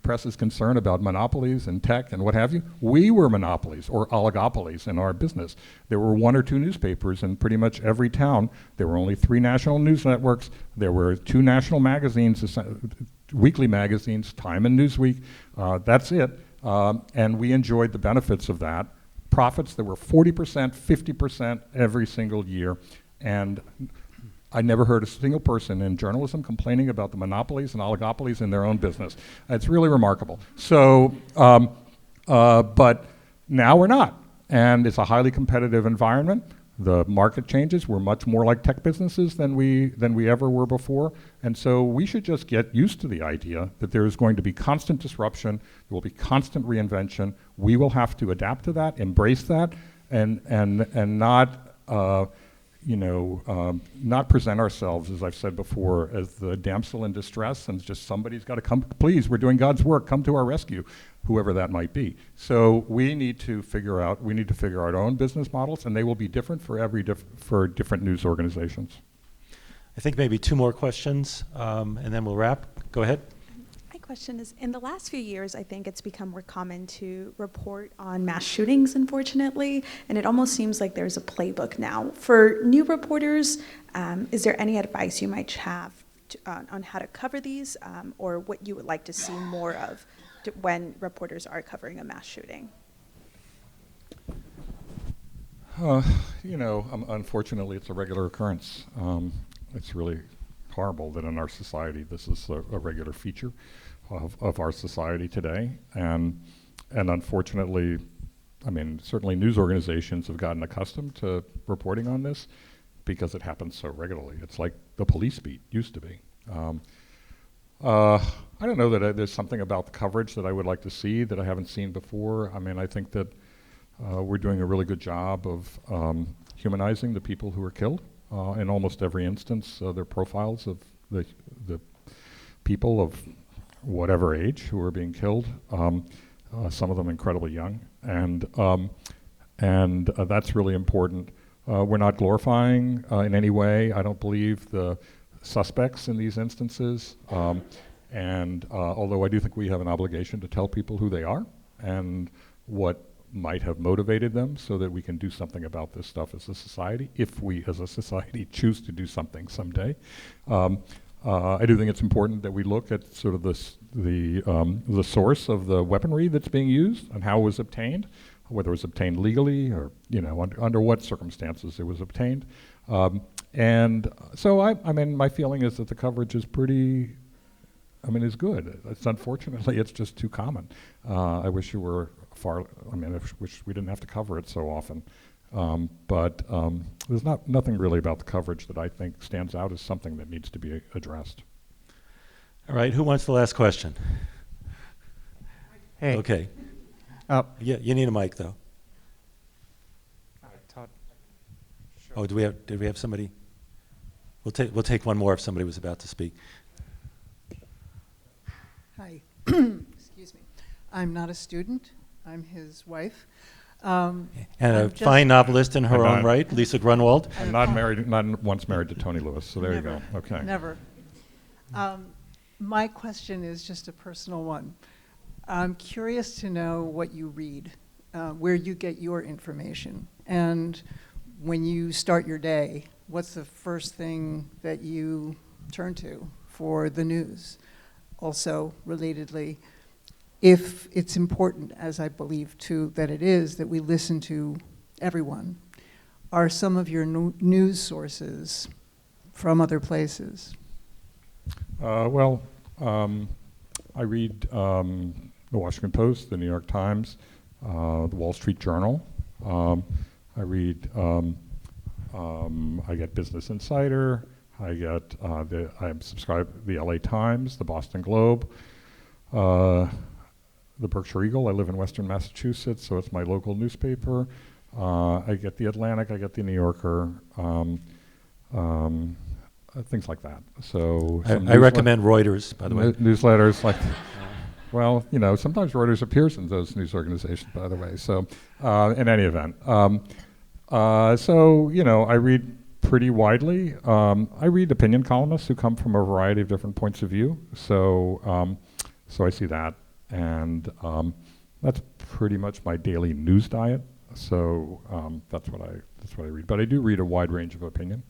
press is concerned about monopolies and tech and what have you, we were monopolies or oligopolies in our business. There were 1 or 2 newspapers in pretty much every town. There were only 3 national news networks. There were 2 national magazines, weekly magazines, Time and Newsweek. That's it. And we enjoyed the benefits of that. Profits that were 40%, 50% every single year. And I never heard a single person in journalism complaining about the monopolies and oligopolies in their own business. It's really remarkable. So, but now we're not. And it's a highly competitive environment. The market changes. We're much more like tech businesses than we ever were before. And so we should just get used to the idea that there is going to be constant disruption. There will be constant reinvention. We will have to adapt to that, embrace that, and not not present ourselves, as I've said before, as the damsel in distress and just somebody's got to come, please, we're doing God's work, come to our rescue, whoever that might be. So we need to figure out our own business models, and they will be different for different news organizations. I think maybe 2 more questions, and then we'll wrap. Go ahead. My question is, in the last few years, I think it's become more common to report on mass shootings, unfortunately, and it almost seems like there's a playbook now. For new reporters, is there any advice you might have on how to cover these, or what you would like to see more of when reporters are covering a mass shooting? Unfortunately, it's a regular occurrence. It's really horrible that in our society this is a regular feature of our society today. And unfortunately, certainly news organizations have gotten accustomed to reporting on this, because it happens so regularly. It's like the police beat used to be. I don't know that there's something about the coverage that I would like to see that I haven't seen before. I mean, I think that we're doing a really good job of humanizing the people who are killed. In almost every instance, there are profiles of the people of whatever age who are being killed, some of them incredibly young, and that's really important. We're not glorifying in any way, I don't believe, the suspects in these instances, and although I do think we have an obligation to tell people who they are and what might have motivated them so that we can do something about this stuff as a society, if we as a society choose to do something someday. I do think it's important that we look at sort of the source of the weaponry that's being used and how it was obtained, whether it was obtained legally or under what circumstances it was obtained. And so I mean, my feeling is that the coverage is pretty, is good. It's unfortunately, it's just too common. I wish you were I wish we didn't have to cover it so often. But there's nothing really about the coverage that I think stands out as something that needs to be addressed. All right, who wants the last question? Hey. Okay. Yeah, you need a mic though. I thought. Sure. Oh, did we have somebody? We'll take one more if somebody was about to speak. Hi. Excuse me. I'm not a student. I'm his wife. And a fine novelist in her own right, Lisa Grunwald. I'm not once married to Tony Lewis, so there you go. Okay. Never. My question is just a personal one. I'm curious to know what you read, where you get your information, and when you start your day, what's the first thing that you turn to for the news? Also, relatedly, if it's important, as I believe too that it is, that we listen to everyone, are some of your news sources from other places? I read the Washington Post, the New York Times, the Wall Street Journal. I read, I get Business Insider. I'm subscribed to the LA Times, the Boston Globe, the Berkshire Eagle. I live in Western Massachusetts, so it's my local newspaper. I get the Atlantic, I get the New Yorker, things like that. So I recommend Reuters, by the way. Newsletters like, well, sometimes Reuters appears in those news organizations, by the way. So in any event, I read pretty widely. I read opinion columnists who come from a variety of different points of view. So I see that, and that's pretty much my daily news diet. So that's what I read. But I do read a wide range of opinion.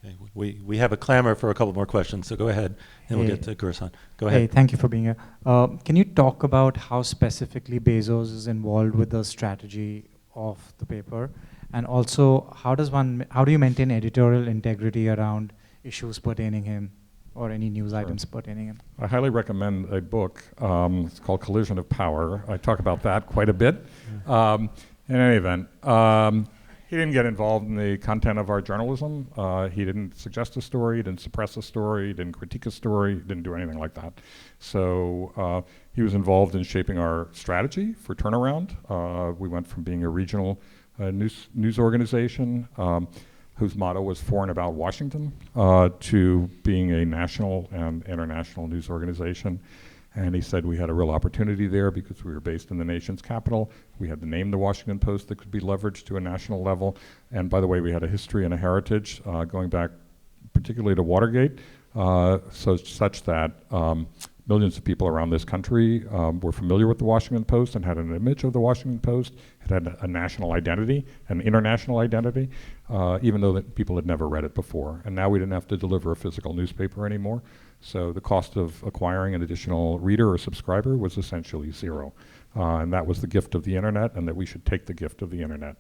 Okay, we have a clamor for a couple more questions, so go ahead, and we'll get to Gerson. Go ahead. Hey, thank you for being here. Can you talk about how specifically Bezos is involved with the strategy of the paper? And also, how do you maintain editorial integrity around issues pertaining him or any news items pertaining him? I highly recommend a book. It's called Collision of Power. I talk about that quite a bit. In any event, he didn't get involved in the content of our journalism. He didn't suggest a story, he didn't suppress a story, he didn't critique a story, he didn't do anything like that. So he was involved in shaping our strategy for turnaround. We went from being a regional news organization whose motto was for and about Washington to being a national and international news organization. And he said we had a real opportunity there because we were based in the nation's capital. We had the name the Washington Post that could be leveraged to a national level. And by the way, we had a history and a heritage going back particularly to Watergate, such that millions of people around this country were familiar with the Washington Post and had an image of the Washington Post. It had a national identity, an international identity, even though that people had never read it before. And now we didn't have to deliver a physical newspaper anymore. So the cost of acquiring an additional reader or subscriber was essentially zero. And that was the gift of the internet, and that we should take the gift of the internet.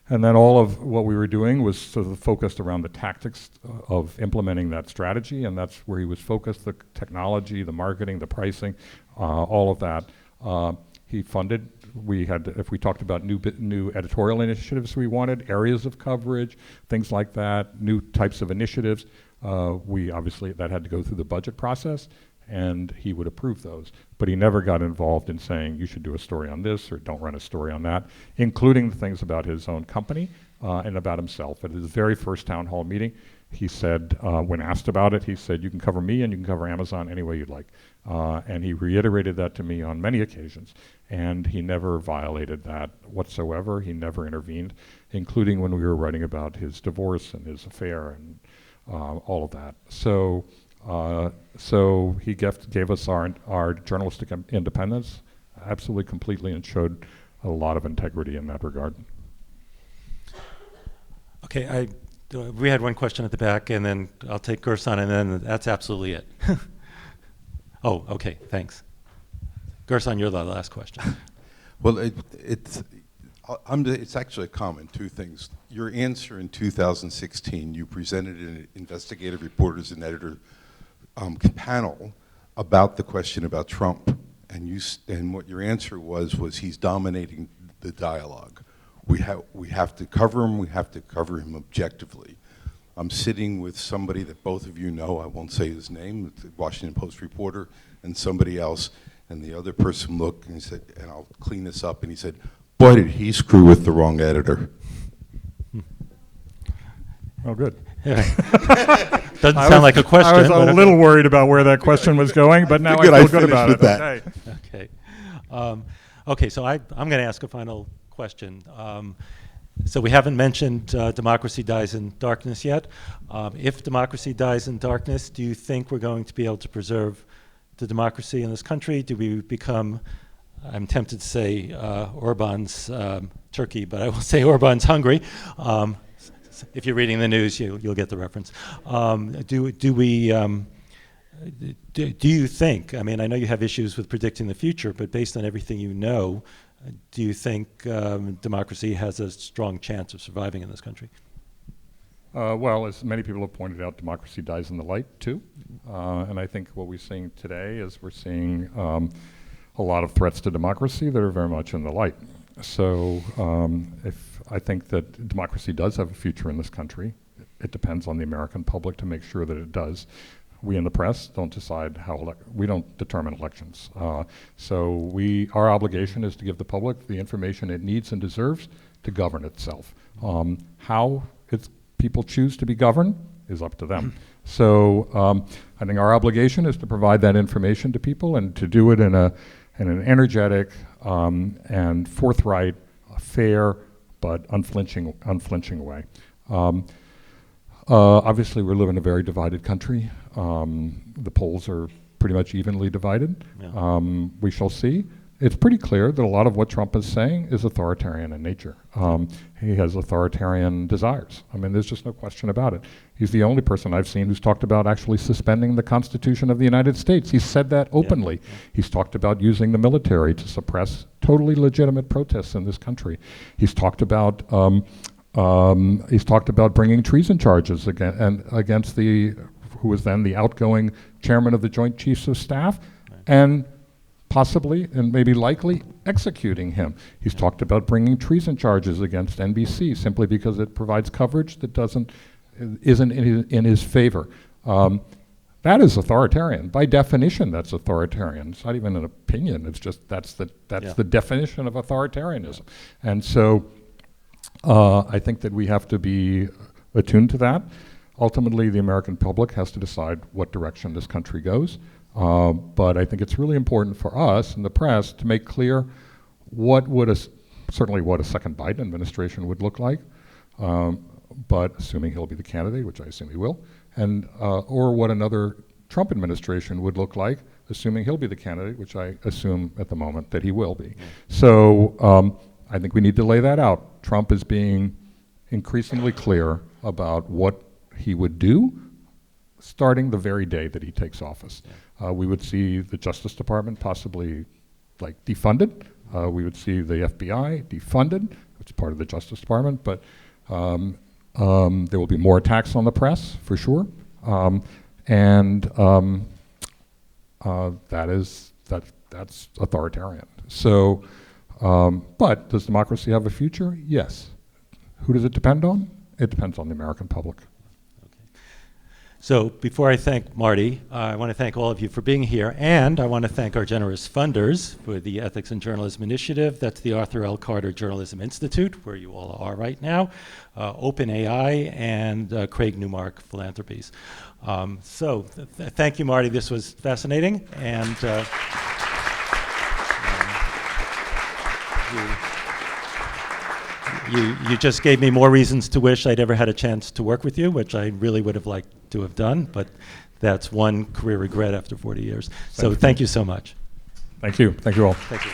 And then all of what we were doing was sort of focused around the tactics of implementing that strategy, and that's where he was focused, the technology, the marketing, the pricing, all of that. He funded if we talked about new editorial initiatives we wanted, areas of coverage, things like that, new types of initiatives, we obviously, that had to go through the budget process, and he would approve those. But he never got involved in saying, you should do a story on this, or don't run a story on that, including the things about his own company and about himself. At his very first town hall meeting, he said, when asked about it, he said, you can cover me and you can cover Amazon any way you'd like. And he reiterated that to me on many occasions. And he never violated that whatsoever. He never intervened, including when we were writing about his divorce and his affair and all of that. So he gave us our journalistic independence, absolutely, completely, and showed a lot of integrity in that regard. Okay, we had one question at the back, and then I'll take Gerson, and then that's absolutely it. Oh, okay, thanks. Gerson, you're the last question. Well, it's actually a comment, two things. Your answer in 2016, you presented an investigative reporters and editor panel about the question about Trump, and what your answer was he's dominating the dialogue. We have to cover him. We have to cover him objectively. I'm sitting with somebody that both of you know. I won't say his name. The Washington Post reporter, and somebody else. And the other person looked and he said, and I'll clean this up. And he said, "Boy, did he screw with the wrong editor." Oh, good. Doesn't sound like a question. I was a little worried about where that question was going, but now I feel good about it. That. Okay. Okay, so I'm going to ask a final question. So we haven't mentioned democracy dies in darkness yet. If democracy dies in darkness, do you think we're going to be able to preserve the democracy in this country? Do we become, I'm tempted to say Orban's Turkey, but I will say Orban's Hungary. If you're reading the news, you'll get the reference. Do you think, I mean, I know you have issues with predicting the future, but based on everything you know, do you think democracy has a strong chance of surviving in this country? Well, as many people have pointed out, democracy dies in the light, too. And I think what we're seeing today is we're seeing a lot of threats to democracy that are very much in the light. So if I think that democracy does have a future in this country, it depends on the American public to make sure that it does. We in the press don't decide we don't determine elections. So our obligation is to give the public the information it needs and deserves to govern itself. How people choose to be governed is up to them. So I think our obligation is to provide that information to people and to do it in an energetic and forthright, fair, but unflinching way. Obviously, we live in a very divided country. The polls are pretty much evenly divided. Yeah. We shall see. It's pretty clear that a lot of what Trump is saying is authoritarian in nature. He has authoritarian desires. I mean, there's just no question about it. He's the only person I've seen who's talked about actually suspending the Constitution of the United States. He's said that openly. Yeah. He's talked about using the military to suppress totally legitimate protests in this country. He's talked about bringing treason charges against who was then the outgoing chairman of the Joint Chiefs of Staff, right, and possibly and maybe likely executing him. He's talked about bringing treason charges against NBC simply because it provides coverage that isn't in his favor. That is authoritarian. By definition, that's authoritarian. It's not even an opinion. It's just that's the definition of authoritarianism. And so I think that we have to be attuned to that. Ultimately, the American public has to decide what direction this country goes. But I think it's really important for us in the press to make clear certainly what a second Biden administration would look like, but assuming he'll be the candidate, which I assume he will, and or what another Trump administration would look like, assuming he'll be the candidate, which I assume at the moment that he will be. So I think we need to lay that out. Trump is being increasingly clear about what he would do starting the very day that he takes office. We would see the Justice Department possibly defunded. We would see the FBI defunded, which is part of the Justice Department, but there will be more attacks on the press for sure. That's authoritarian. So But does democracy have a future? Yes. Who does it depend on? It depends on the American public. So before I thank Marty, I want to thank all of you for being here, and I want to thank our generous funders for the Ethics in Journalism Initiative. That's the Arthur L. Carter Journalism Institute, where you all are right now, OpenAI, and Craig Newmark Philanthropies. Thank you, Marty. This was fascinating, and you just gave me more reasons to wish I'd ever had a chance to work with you, which I really would have liked to have done, but that's one career regret after 40 years. So thank you so much. Thank you. Thank you all. Thank you.